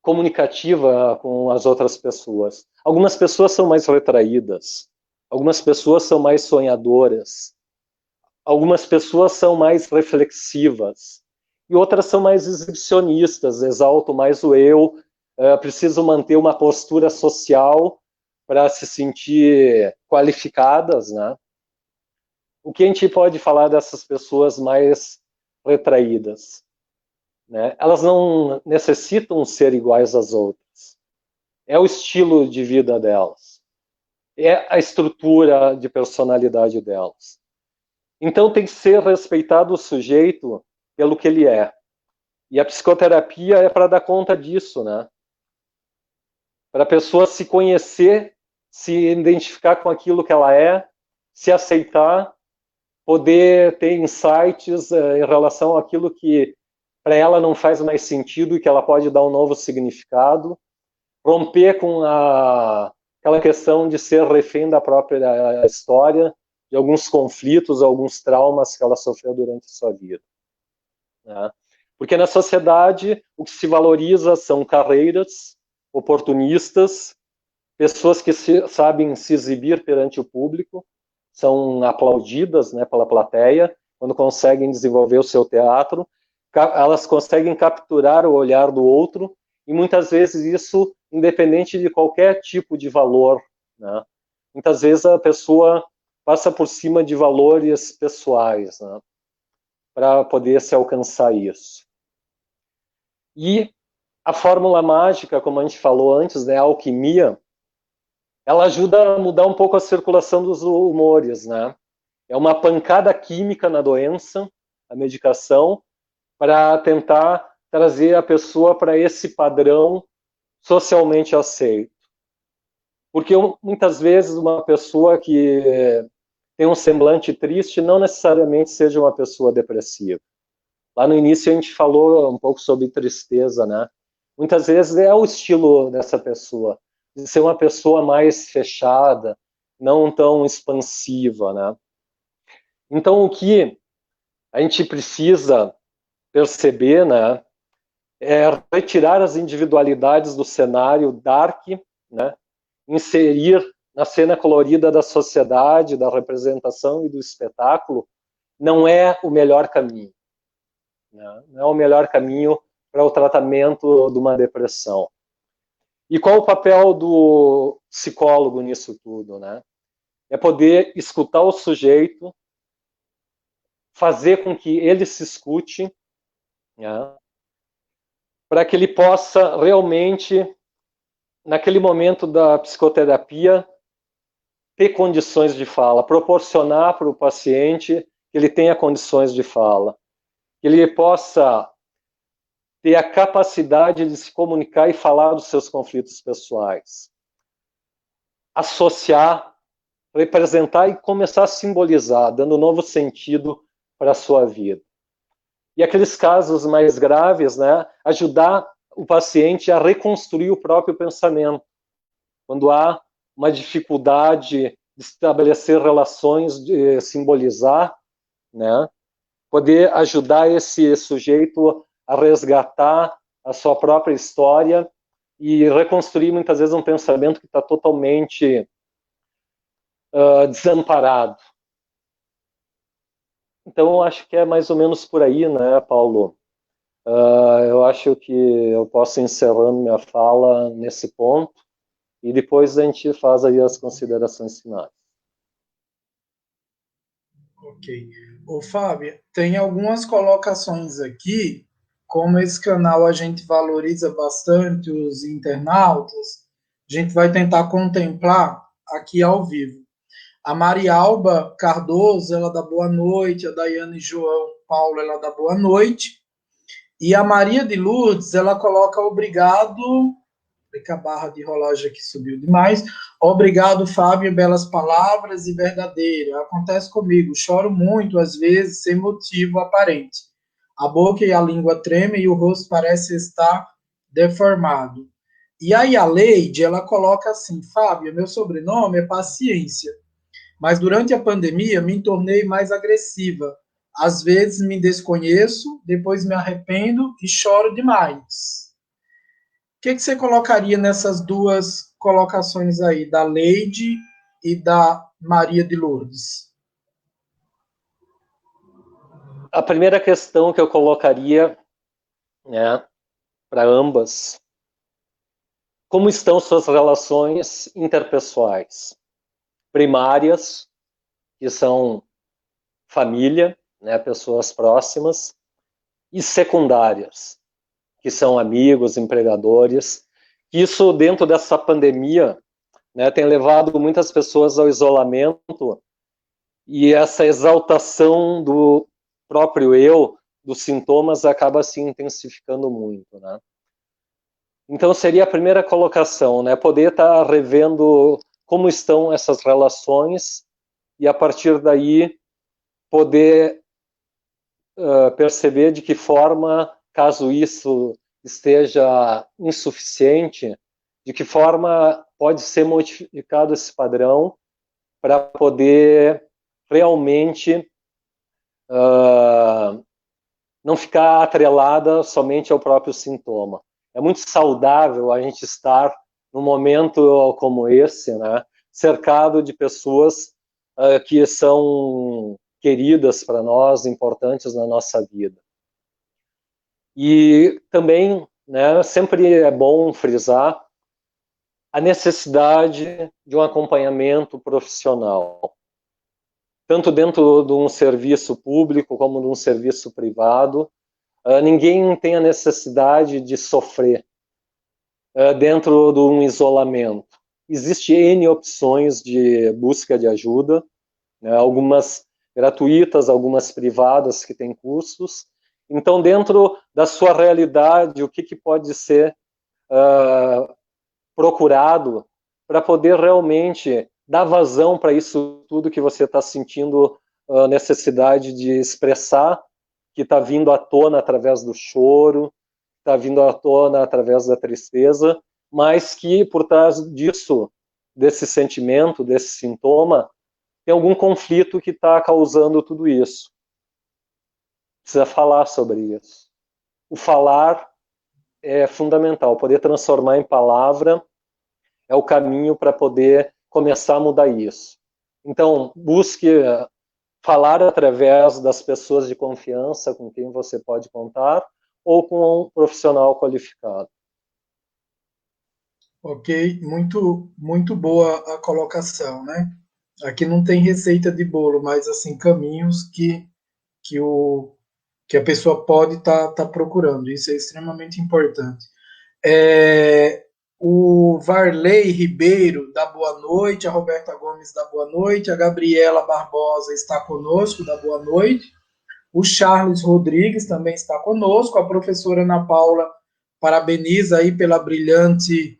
comunicativa com as outras pessoas. Algumas pessoas são mais retraídas, algumas pessoas são mais sonhadoras, algumas pessoas são mais reflexivas, e outras são mais exibicionistas, exaltam mais o eu, precisam manter uma postura social para se sentir qualificadas, né? O que a gente pode falar dessas pessoas mais retraídas, né? Elas não necessitam ser iguais às outras. É o estilo de vida delas. É a estrutura de personalidade delas. Então tem que ser respeitado o sujeito pelo que ele é. E a psicoterapia é para dar conta disso, né? Para a pessoa se conhecer, se identificar com aquilo que ela é, se aceitar, poder ter insights em relação àquilo que para ela não faz mais sentido e que ela pode dar um novo significado, romper com aquela questão de ser refém da própria história, de alguns conflitos, alguns traumas que ela sofreu durante a sua vida, né? Porque na sociedade o que se valoriza são carreiras, oportunistas, pessoas que sabem se exibir perante o público, são aplaudidas, né, pela plateia, quando conseguem desenvolver o seu teatro, elas conseguem capturar o olhar do outro, e muitas vezes isso independente de qualquer tipo de valor, né? muitas vezes a pessoa passa por cima de valores pessoais, né, para poder se alcançar isso. E a fórmula mágica, como a gente falou antes, né, a alquimia, ela ajuda a mudar um pouco a circulação dos humores, né? É uma pancada química na doença, a medicação, para tentar trazer a pessoa para esse padrão socialmente aceito. Porque muitas vezes uma pessoa que tem um semblante triste não necessariamente seja uma pessoa depressiva. Lá no início a gente falou um pouco sobre tristeza, né? Muitas vezes é o estilo dessa pessoa, de ser uma pessoa mais fechada, não tão expansiva, né? Então, o que a gente precisa perceber, né, é retirar as individualidades do cenário dark, né, inserir na cena colorida da sociedade, da representação e do espetáculo, não é o melhor caminho. Né? Não é o melhor caminho para o tratamento de uma depressão. E qual o papel do psicólogo nisso tudo, né? É poder escutar o sujeito, fazer com que ele se escute, né? Para que ele possa realmente, naquele momento da psicoterapia, ter condições de fala, proporcionar para o paciente que ele tenha condições de fala, que ele possa ter a capacidade de se comunicar e falar dos seus conflitos pessoais, associar, representar e começar a simbolizar, dando um novo sentido para a sua vida. E aqueles casos mais graves, né, ajudar o paciente a reconstruir o próprio pensamento. Quando há uma dificuldade de estabelecer relações, de simbolizar, né, poder ajudar esse sujeito a resgatar a sua própria história e reconstruir muitas vezes um pensamento que está totalmente desamparado. Então, eu acho que é mais ou menos por aí, né, Paulo? Eu acho que eu posso ir encerrando minha fala nesse ponto e depois a gente faz aí as considerações finais. Ok. Ô, Fábio, tem algumas colocações aqui, como esse canal a gente valoriza bastante os internautas, a gente vai tentar contemplar aqui ao vivo. A Marialba Cardoso, ela dá boa noite, a Daiane João Paulo, ela dá boa noite, e a Maria de Lourdes, ela coloca obrigado, a barra de rolagem aqui subiu demais. Obrigado, Fábio, belas palavras e verdadeira. Acontece comigo, choro muito, às vezes, sem motivo aparente. A boca e a língua tremem e o rosto parece estar deformado. E aí a Leide, ela coloca assim, Fábio, meu sobrenome é Paciência, mas durante a pandemia me tornei mais agressiva. Às vezes me desconheço, depois me arrependo e choro demais. O que você colocaria nessas duas colocações aí, da Leide e da Maria de Lourdes? A primeira questão que eu colocaria, né, para ambas, como estão suas relações interpessoais? Primárias, que são família, né, pessoas próximas, e secundárias, que são amigos, empregadores. Isso, dentro dessa pandemia, né, tem levado muitas pessoas ao isolamento e essa exaltação do próprio eu, dos sintomas, acaba se intensificando muito, né? Então, seria a primeira colocação, né? Poder estar revendo como estão essas relações e, a partir daí, poder perceber de que forma, caso isso esteja insuficiente, de que forma pode ser modificado esse padrão para poder realmente não ficar atrelada somente ao próprio sintoma. É muito saudável a gente estar num momento como esse, né, cercado de pessoas que são queridas para nós, importantes na nossa vida. E também, né, sempre é bom frisar a necessidade de um acompanhamento profissional, tanto dentro de um serviço público como de um serviço privado. Ninguém tem a necessidade de sofrer dentro de um isolamento. Existem N opções de busca de ajuda, né, algumas gratuitas, algumas privadas que têm custos. Então, dentro da sua realidade, o que pode ser procurado para poder realmente dar vazão para isso tudo que você está sentindo necessidade de expressar, que está vindo à tona através do choro, está vindo à tona através da tristeza, mas que por trás disso, desse sentimento, desse sintoma, tem algum conflito que está causando tudo isso. Precisa falar sobre isso. O falar é fundamental, poder transformar em palavra é o caminho para poder começar a mudar isso. Então, busque falar através das pessoas de confiança com quem você pode contar ou com um profissional qualificado. Ok, muito boa a colocação, né? Aqui não tem receita de bolo, mas assim caminhos que a pessoa pode estar procurando. Isso é extremamente importante. O Varley Ribeiro dá boa noite, a Roberta Gomes dá boa noite, a Gabriela Barbosa está conosco, dá boa noite. O Charles Rodrigues também está conosco, a professora Ana Paula parabeniza aí pela brilhante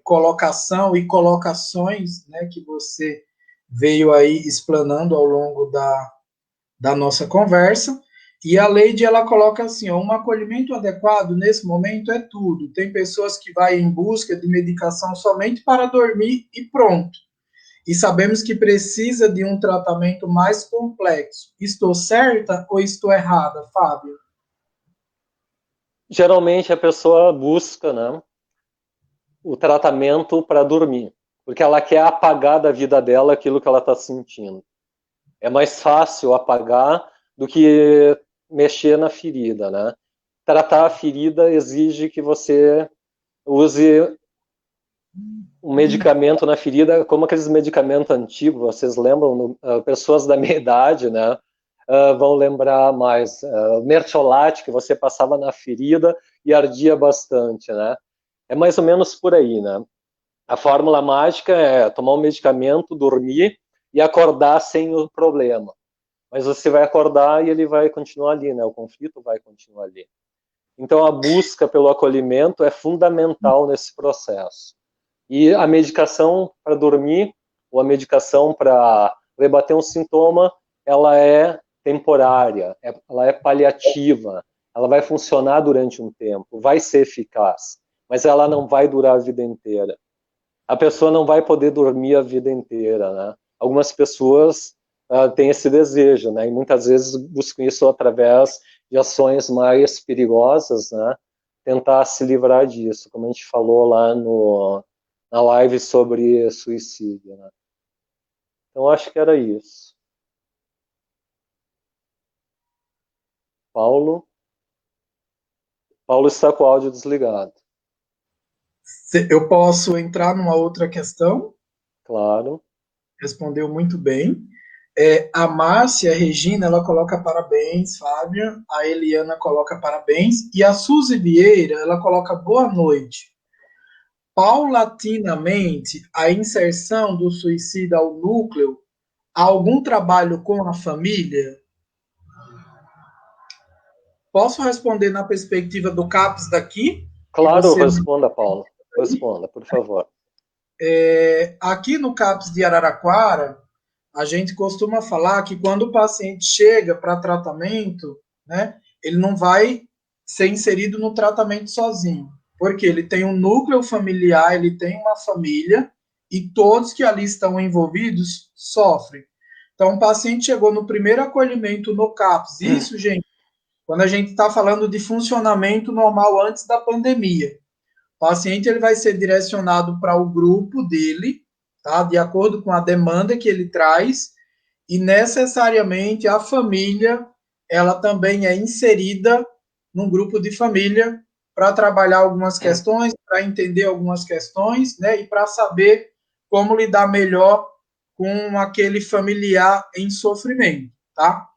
colocação e colocações, né, que você veio aí explanando ao longo da nossa conversa. E a Leide, ela coloca assim, ó, um acolhimento adequado nesse momento é tudo. Tem pessoas que vão em busca de medicação somente para dormir e pronto. E sabemos que precisa de um tratamento mais complexo. Estou certa ou estou errada, Fábio? Geralmente a pessoa busca, né, o tratamento para dormir, porque ela quer apagar da vida dela aquilo que ela está sentindo. É mais fácil apagar do que mexer na ferida, né? Tratar a ferida exige que você use um medicamento na ferida, como aqueles medicamentos antigos, vocês lembram? Pessoas da minha idade, né? Vão lembrar mais. Mertiolate, que você passava na ferida e ardia bastante, né? É mais ou menos por aí, né? A fórmula mágica é tomar um medicamento, dormir e acordar sem o problema. Mas você vai acordar e ele vai continuar ali, né? O conflito vai continuar ali. Então, a busca pelo acolhimento é fundamental nesse processo. E a medicação para dormir, ou a medicação para rebater um sintoma, ela é temporária, ela é paliativa, ela vai funcionar durante um tempo, vai ser eficaz, mas ela não vai durar a vida inteira. A pessoa não vai poder dormir a vida inteira, né? Algumas pessoas têm esse desejo, né? E muitas vezes buscam isso através de ações mais perigosas, né? Tentar se livrar disso, como a gente falou lá na live sobre suicídio, né? Então, acho que era isso. Paulo está com o áudio desligado. Eu posso entrar numa outra questão? Claro. Respondeu muito bem. A Márcia Regina, ela coloca parabéns, Fábia. A Eliana coloca parabéns. E a Suzy Vieira, ela coloca boa noite. Paulatinamente, a inserção do suicida ao núcleo, há algum trabalho com a família? Posso responder na perspectiva do CAPS daqui? Claro, responda, Paulo. Responda, por favor. Aqui no CAPS de Araraquara, a gente costuma falar que quando o paciente chega para tratamento, né, ele não vai ser inserido no tratamento sozinho, porque ele tem um núcleo familiar, ele tem uma família, e todos que ali estão envolvidos sofrem. Então, o paciente chegou no primeiro acolhimento no CAPS, isso, gente, quando a gente está falando de funcionamento normal antes da pandemia. O paciente ele vai ser direcionado para o grupo dele, tá? De acordo com a demanda que ele traz, e necessariamente a família ela também é inserida num grupo de família para trabalhar algumas questões, para entender algumas questões, né, e para saber como lidar melhor com aquele familiar em sofrimento, tá?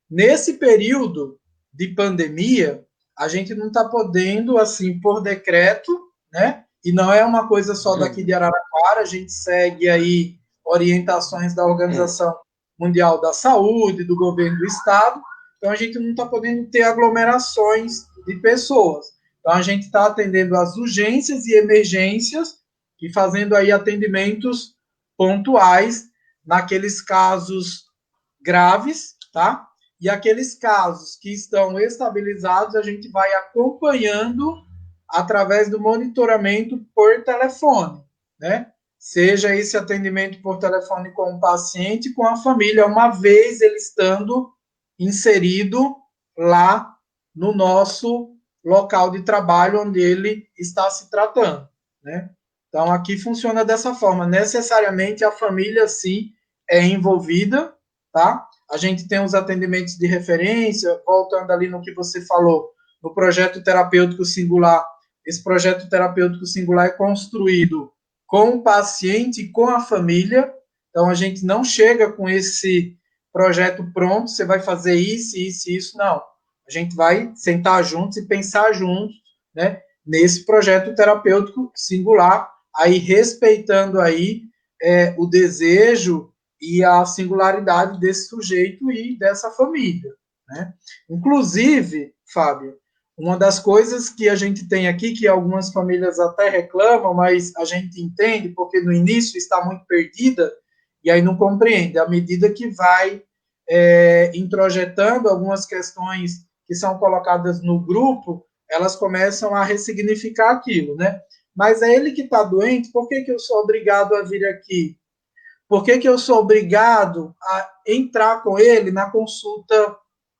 Nesse período de pandemia, a gente não está podendo, assim, por decreto, né? E não é uma coisa só daqui de Araraquara, a gente segue aí orientações da Organização Mundial da Saúde, do governo do estado, então a gente não está podendo ter aglomerações de pessoas. Então a gente está atendendo as urgências e emergências e fazendo aí atendimentos pontuais naqueles casos graves, tá? E aqueles casos que estão estabilizados, a gente vai acompanhando através do monitoramento por telefone, né? Seja esse atendimento por telefone com o paciente, com a família, uma vez ele estando inserido lá no nosso local de trabalho onde ele está se tratando, né? Então, aqui funciona dessa forma. Necessariamente a família, sim, é envolvida, tá? A gente tem os atendimentos de referência, voltando ali no que você falou, no projeto terapêutico singular. Esse projeto terapêutico singular é construído com o paciente e com a família. Então, a gente não chega com esse projeto pronto, você vai fazer isso, isso, isso, não. A gente vai sentar juntos e pensar juntos, né, nesse projeto terapêutico singular, aí respeitando aí o desejo e a singularidade desse sujeito e dessa família, né? Inclusive, Fábio, uma das coisas que a gente tem aqui, que algumas famílias até reclamam, mas a gente entende, porque no início está muito perdida, e aí não compreende. À medida que vai introjetando algumas questões que são colocadas no grupo, elas começam a ressignificar aquilo, né? Mas é ele que está doente, por que eu sou obrigado a vir aqui? Por que eu sou obrigado a entrar com ele na consulta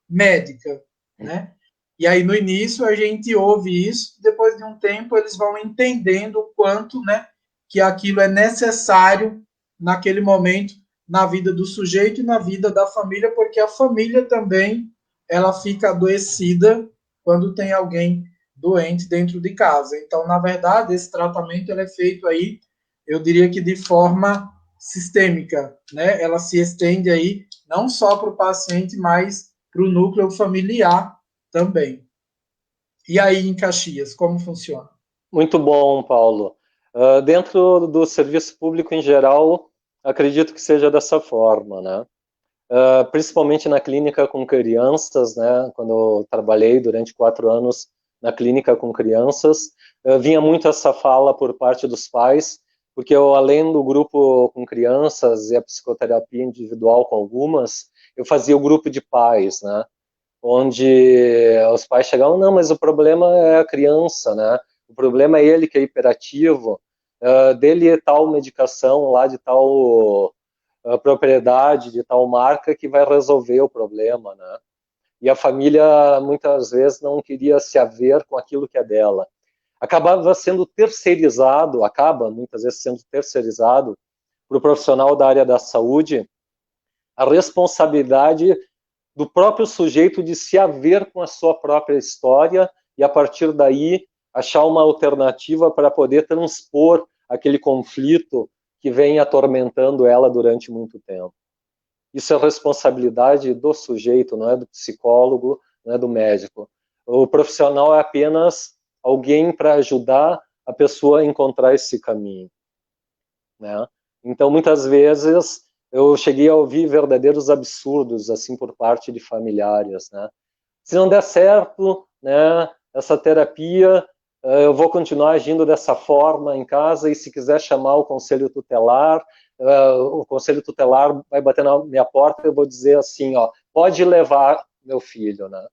médica, né? E aí, no início, a gente ouve isso, depois de um tempo, eles vão entendendo o quanto, né, que aquilo é necessário naquele momento, na vida do sujeito e na vida da família, porque a família também, ela fica adoecida quando tem alguém doente dentro de casa. Então, na verdade, esse tratamento ele é feito aí, eu diria que de forma sistêmica, né? Ela se estende aí não só para o paciente, mas para o núcleo familiar também. E aí em Caxias, como funciona? Muito bom, Paulo. Dentro do serviço público em geral, acredito que seja dessa forma, né? Principalmente na clínica com crianças, né? Quando eu trabalhei durante 4 anos na clínica com crianças, vinha muito essa fala por parte dos pais, porque eu, além do grupo com crianças e a psicoterapia individual com algumas, eu fazia o grupo de pais, né? Onde os pais chegavam, não, mas o problema é a criança, né? O problema é ele que é hiperativo, dele é tal medicação lá de tal propriedade, de tal marca que vai resolver o problema, né? E a família muitas vezes não queria se haver com aquilo que é dela. Acaba muitas vezes sendo terceirizado para o profissional da área da saúde a responsabilidade do próprio sujeito de se haver com a sua própria história e, a partir daí, achar uma alternativa para poder transpor aquele conflito que vem atormentando ela durante muito tempo. Isso é responsabilidade do sujeito, não é do psicólogo, não é do médico. O profissional é apenas alguém para ajudar a pessoa a encontrar esse caminho, né? Então, muitas vezes, eu cheguei a ouvir verdadeiros absurdos, assim, por parte de familiares, né? Se não der certo, né, essa terapia, eu vou continuar agindo dessa forma em casa, e se quiser chamar o conselho tutelar, o conselho tutelar vai bater na minha porta e eu vou dizer assim, ó, pode levar meu filho, né?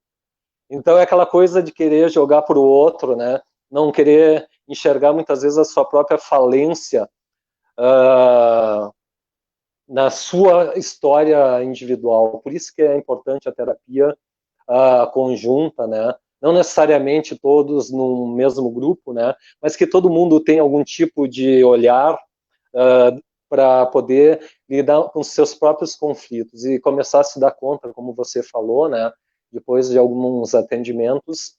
Então é aquela coisa de querer jogar para o outro, né? Não querer enxergar muitas vezes a sua própria falência na sua história individual. Por isso que é importante a terapia conjunta, né? Não necessariamente todos no mesmo grupo, né? Mas que todo mundo tenha algum tipo de olhar para poder lidar com seus próprios conflitos e começar a se dar conta, como você falou, né? Depois de alguns atendimentos,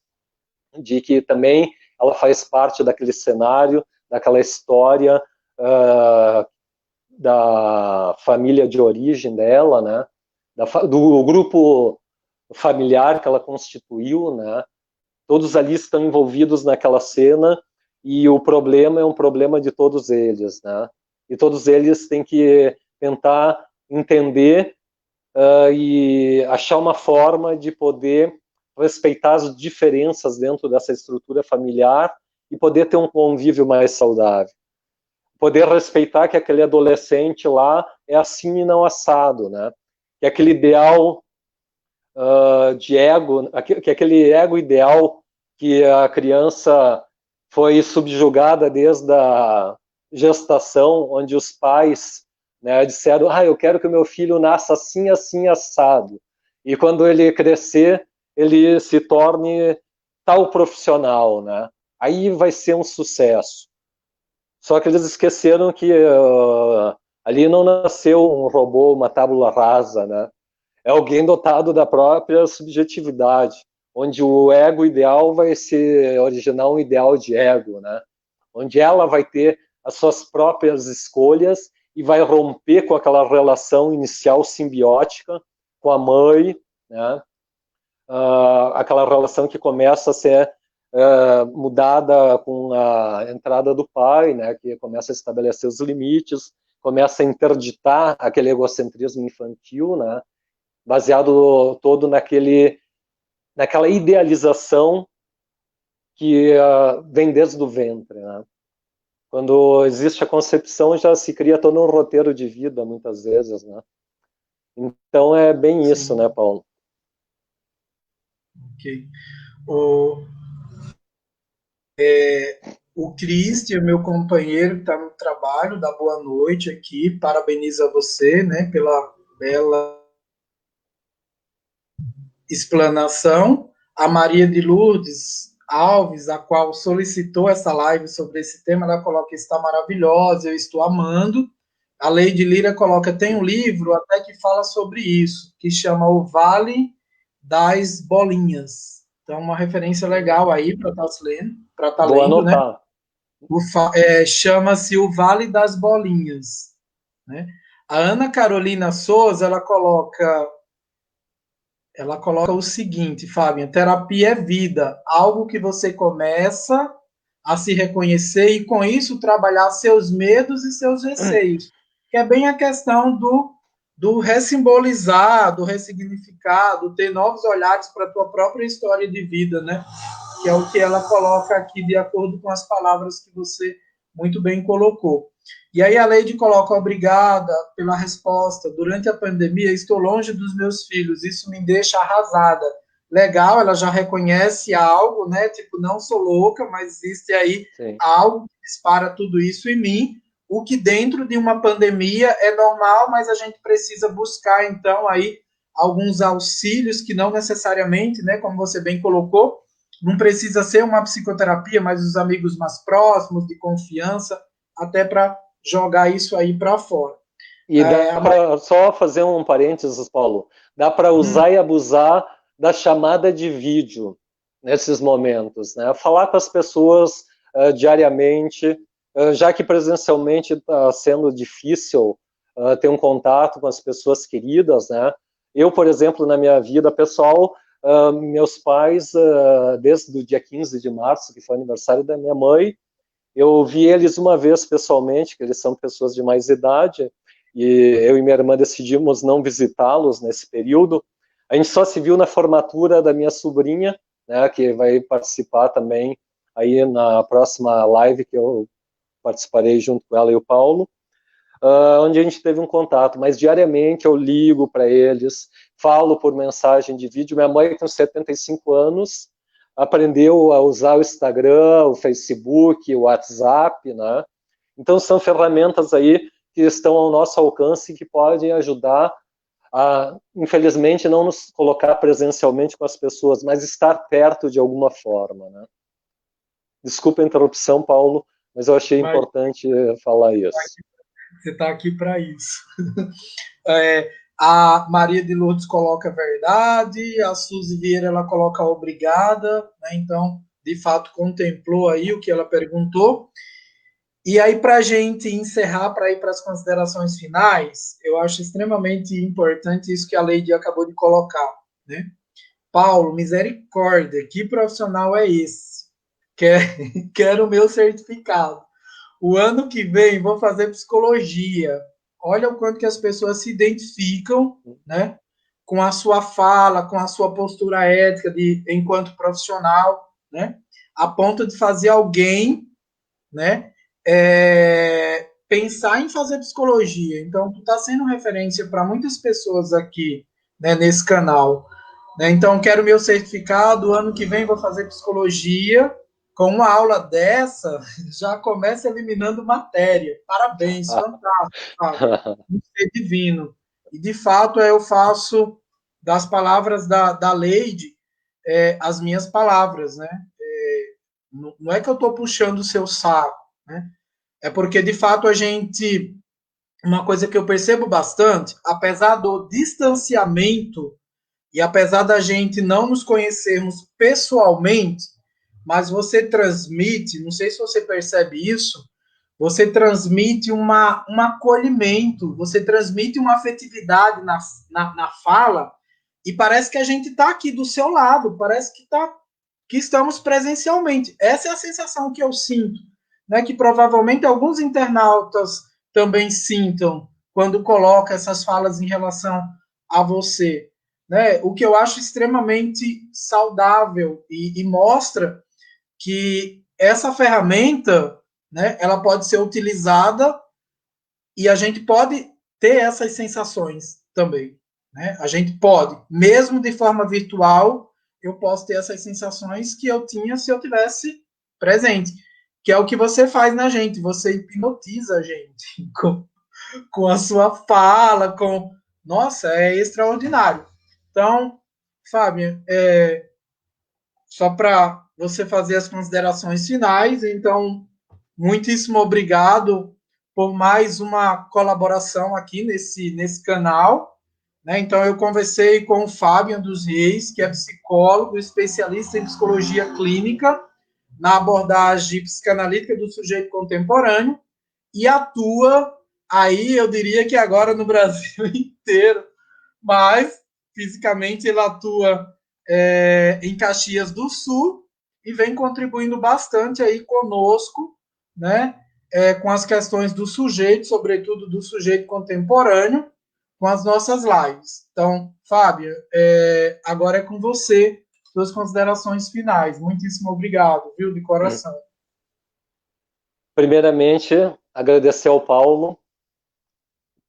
de que também ela faz parte daquele cenário, daquela história da família de origem dela, né? Do grupo familiar que ela constituiu, né? Todos ali estão envolvidos naquela cena e o problema é um problema de todos eles, né? E todos eles têm que tentar entender e achar uma forma de poder respeitar as diferenças dentro dessa estrutura familiar e poder ter um convívio mais saudável. Poder respeitar que aquele adolescente lá é assim e não assado, né? Que aquele ideal de ego, que aquele ego ideal que a criança foi subjugada desde a gestação, onde os pais, né, disseram, eu quero que o meu filho nasça assim, assim, assado. E quando ele crescer, ele se torne tal profissional, né? Aí vai ser um sucesso. Só que eles esqueceram que ali não nasceu um robô, uma tábula rasa, né? É alguém dotado da própria subjetividade, onde o ego ideal vai se originar um ideal de ego, né? Onde ela vai ter as suas próprias escolhas e vai romper com aquela relação inicial simbiótica com a mãe, né? Aquela relação que começa a ser mudada com a entrada do pai, né? Que começa a estabelecer os limites, começa a interditar aquele egocentrismo infantil, né? Baseado todo naquela idealização que vem desde o ventre, né? Quando existe a concepção, já se cria todo um roteiro de vida, muitas vezes, né? Então é bem Sim. isso, né, Paulo? Ok. O Cristian, meu companheiro que está no trabalho, dá boa noite aqui, parabeniza você, né, pela bela explanação. A Maria de Lourdes Alves, a qual solicitou essa live sobre esse tema, ela coloca: está maravilhosa, eu estou amando. A Leide Lira coloca: tem um livro até que fala sobre isso, que chama O Vale das Bolinhas. Então, uma referência legal aí para estar lendo, Vou lendo, né? anotar. Chama-se O Vale das Bolinhas, né? A Ana Carolina Souza, ela coloca o seguinte, Fábio: terapia é vida, algo que você começa a se reconhecer e com isso trabalhar seus medos e seus receios, que é bem a questão do ressimbolizar, do ressignificar, do ter novos olhares para a tua própria história de vida, né? Que é o que ela coloca aqui de acordo com as palavras que você muito bem colocou. E aí a Leide coloca: obrigada pela resposta. Durante a pandemia estou longe dos meus filhos, isso me deixa arrasada. Legal, ela já reconhece algo, né? Tipo, não sou louca, mas existe aí Sim. algo que dispara tudo isso em mim. O que dentro de uma pandemia é normal, mas a gente precisa buscar então aí alguns auxílios que não necessariamente, né, como você bem colocou, não precisa ser uma psicoterapia, mas os amigos mais próximos, de confiança, até para jogar isso aí para fora. E dá para só fazer um parênteses, Paulo, dá para usar e abusar da chamada de vídeo nesses momentos, né? Falar com as pessoas diariamente, já que presencialmente está sendo difícil ter um contato com as pessoas queridas, né? Eu, por exemplo, na minha vida pessoal, meus pais, desde o dia 15 de março, que foi o aniversário da minha mãe, eu vi eles uma vez pessoalmente, que eles são pessoas de mais idade, e eu e minha irmã decidimos não visitá-los nesse período. A gente só se viu na formatura da minha sobrinha, né, que vai participar também aí na próxima live que eu participarei junto com ela e o Paulo, onde a gente teve um contato, mas diariamente eu ligo para eles, falo por mensagem de vídeo. Minha mãe tem 75 anos, aprendeu a usar o Instagram, o Facebook, o WhatsApp, né? Então são ferramentas aí que estão ao nosso alcance e que podem ajudar a, infelizmente, não nos colocar presencialmente com as pessoas, mas estar perto de alguma forma, né? Desculpa a interrupção, Paulo, mas eu achei importante falar isso. Você está aqui para isso. A Maria de Lourdes coloca verdade, a Suzy Vieira ela coloca obrigada, né? Então de fato contemplou aí o que ela perguntou. E aí, para a gente encerrar, para ir para as considerações finais, eu acho extremamente importante isso que a Lady acabou de colocar, né? Paulo, misericórdia, que profissional é esse? Quero o meu certificado. O ano que vem vou fazer psicologia. Olha o quanto que as pessoas se identificam, né, com a sua fala, com a sua postura ética de enquanto profissional, né, a ponto de fazer alguém, né, pensar em fazer psicologia. Então, tu está sendo referência para muitas pessoas aqui, né, nesse canal. Né? Então, quero meu certificado. Ano que vem vou fazer psicologia. Com uma aula dessa, já começa eliminando matéria. Parabéns, fantástico, Fábio. Muito divino. E, de fato, eu faço das palavras da Leide as minhas palavras, né? Não é que eu estou puxando o seu saco, né? É porque, de fato, a gente... Uma coisa que eu percebo bastante, apesar do distanciamento e apesar da gente não nos conhecermos pessoalmente, mas você transmite, não sei se você percebe isso, você transmite um acolhimento, você transmite uma afetividade na fala, e parece que a gente está aqui do seu lado, parece que estamos presencialmente. Essa é a sensação que eu sinto, né, que provavelmente alguns internautas também sintam quando coloca essas falas em relação a você. Né? O que eu acho extremamente saudável e mostra que essa ferramenta, né, ela pode ser utilizada e a gente pode ter essas sensações também. Né? A gente pode, mesmo de forma virtual, eu posso ter essas sensações que eu tinha se eu tivesse presente. Que é o que você faz na gente, você hipnotiza a gente com a sua fala, com... Nossa, é extraordinário. Então, Fábio, só para você fazer as considerações finais, então, muitíssimo obrigado por mais uma colaboração aqui nesse canal. Né? Então, eu conversei com o Fábio dos Reis, que é psicólogo, especialista em psicologia clínica, na abordagem psicanalítica do sujeito contemporâneo, e atua aí, eu diria que agora no Brasil inteiro, mas fisicamente ele atua em Caxias do Sul e vem contribuindo bastante aí conosco, né, com as questões do sujeito, sobretudo do sujeito contemporâneo, com as nossas lives. Então, Fábio, agora é com você, suas considerações finais. Muitíssimo obrigado, viu, de coração. Primeiramente, agradecer ao Paulo.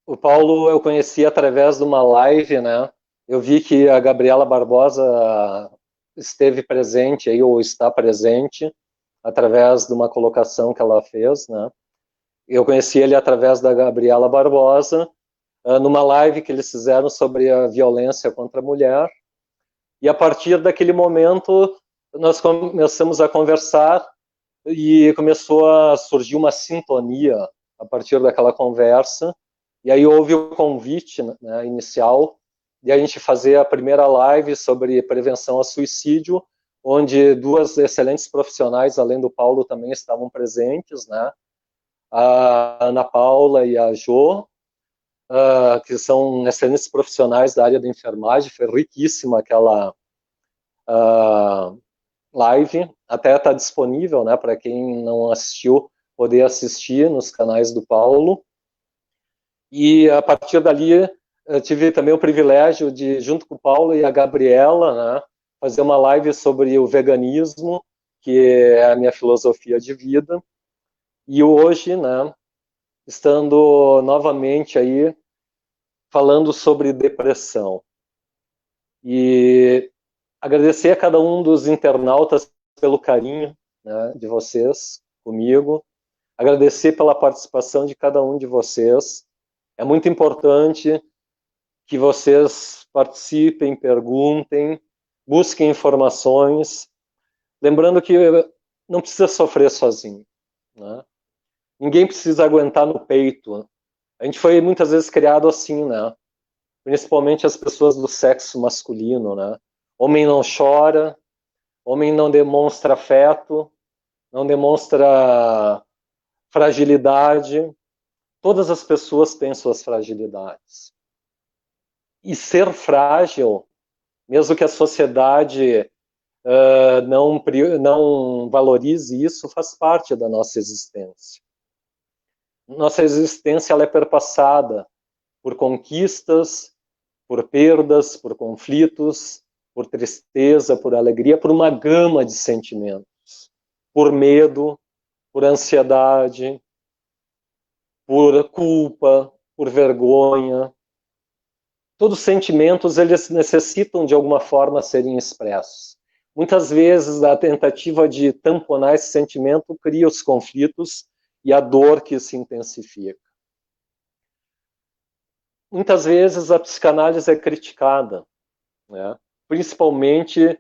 O Paulo eu conheci através de uma live, né? Eu vi que a Gabriela Barbosa esteve presente aí, ou está presente, através de uma colocação que ela fez, né? Eu conheci ele através da Gabriela Barbosa, numa live que eles fizeram sobre a violência contra a mulher, e a partir daquele momento nós começamos a conversar e começou a surgir uma sintonia a partir daquela conversa, e aí houve o convite, né, inicial de a gente fazer a primeira live sobre prevenção ao suicídio, onde duas excelentes profissionais, além do Paulo, também estavam presentes, né? A Ana Paula e a Jo, que são excelentes profissionais da área da enfermagem. Foi riquíssima aquela live, até está disponível, né, para quem não assistiu, poder assistir nos canais do Paulo. E a partir dali eu tive também o privilégio de, junto com o Paulo e a Gabriela, né, fazer uma live sobre o veganismo, que é a minha filosofia de vida. E hoje, né, estando novamente aí falando sobre depressão. E agradecer a cada um dos internautas pelo carinho, né, de vocês comigo. Agradecer pela participação de cada um de vocês. É muito importante que vocês participem, perguntem, busquem informações. Lembrando que não precisa sofrer sozinho, né? Ninguém precisa aguentar no peito. A gente foi muitas vezes criado assim, né? Principalmente as pessoas do sexo masculino, né? Homem não chora, O homem não demonstra afeto, não demonstra fragilidade. Todas as pessoas têm suas fragilidades. E ser frágil, mesmo que a sociedade não valorize isso, faz parte da nossa existência. Nossa existência ela é perpassada por conquistas, por perdas, por conflitos, por tristeza, por alegria, por uma gama de sentimentos, por medo, por ansiedade, por culpa, por vergonha. Todos os sentimentos, eles necessitam de alguma forma serem expressos. Muitas vezes a tentativa de tamponar esse sentimento cria os conflitos e a dor que se intensifica. Muitas vezes a psicanálise é criticada, né? Principalmente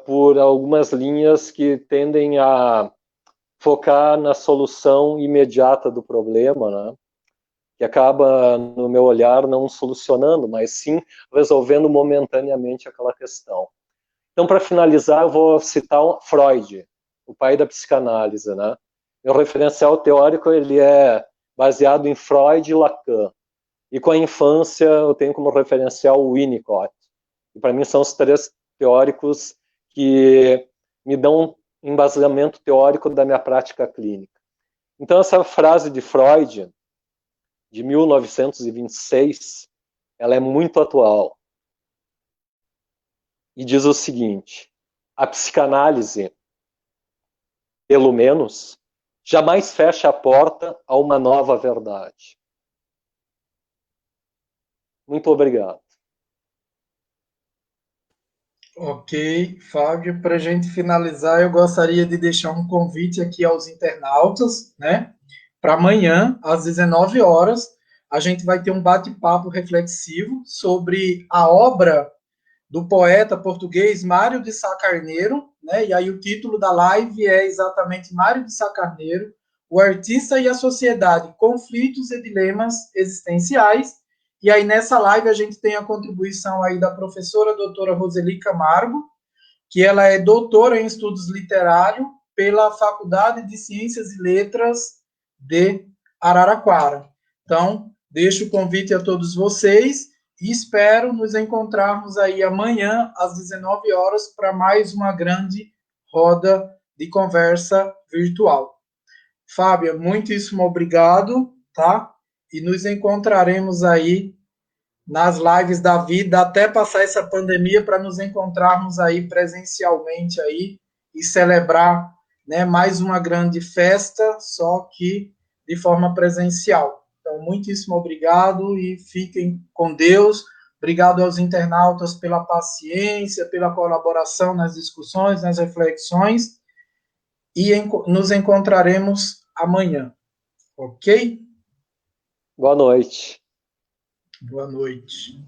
por algumas linhas que tendem a focar na solução imediata do problema, né? Que acaba, no meu olhar, não solucionando, mas sim resolvendo momentaneamente aquela questão. Então, para finalizar, eu vou citar Freud, o pai da psicanálise, né? Meu referencial teórico ele é baseado em Freud e Lacan. E com a infância eu tenho como referencial o Winnicott. E para mim são os três teóricos que me dão um embasamento teórico da minha prática clínica. Então essa frase de Freud, de 1926, ela é muito atual. E diz o seguinte: a psicanálise, pelo menos, jamais fecha a porta a uma nova verdade. Muito obrigado. Ok, Fábio, para a gente finalizar, eu gostaria de deixar um convite aqui aos internautas, né? Para amanhã, às 19 horas, a gente vai ter um bate-papo reflexivo sobre a obra do poeta português Mário de Sá Carneiro, né? E aí o título da live é exatamente Mário de Sá Carneiro, o artista e a sociedade, conflitos e dilemas existenciais. E aí nessa live a gente tem a contribuição aí da professora doutora Roseli Camargo, que ela é doutora em estudos literários pela Faculdade de Ciências e Letras de Araraquara. Então, deixo o convite a todos vocês e espero nos encontrarmos aí amanhã às 19 horas para mais uma grande roda de conversa virtual. Fábio, muitíssimo obrigado, tá? E nos encontraremos aí nas lives da vida até passar essa pandemia para nos encontrarmos aí presencialmente aí e celebrar, né, mais uma grande festa, só que de forma presencial. Então, muitíssimo obrigado e fiquem com Deus. Obrigado aos internautas pela paciência, pela colaboração nas discussões, nas reflexões e nos encontraremos amanhã. Ok? Boa noite. Boa noite.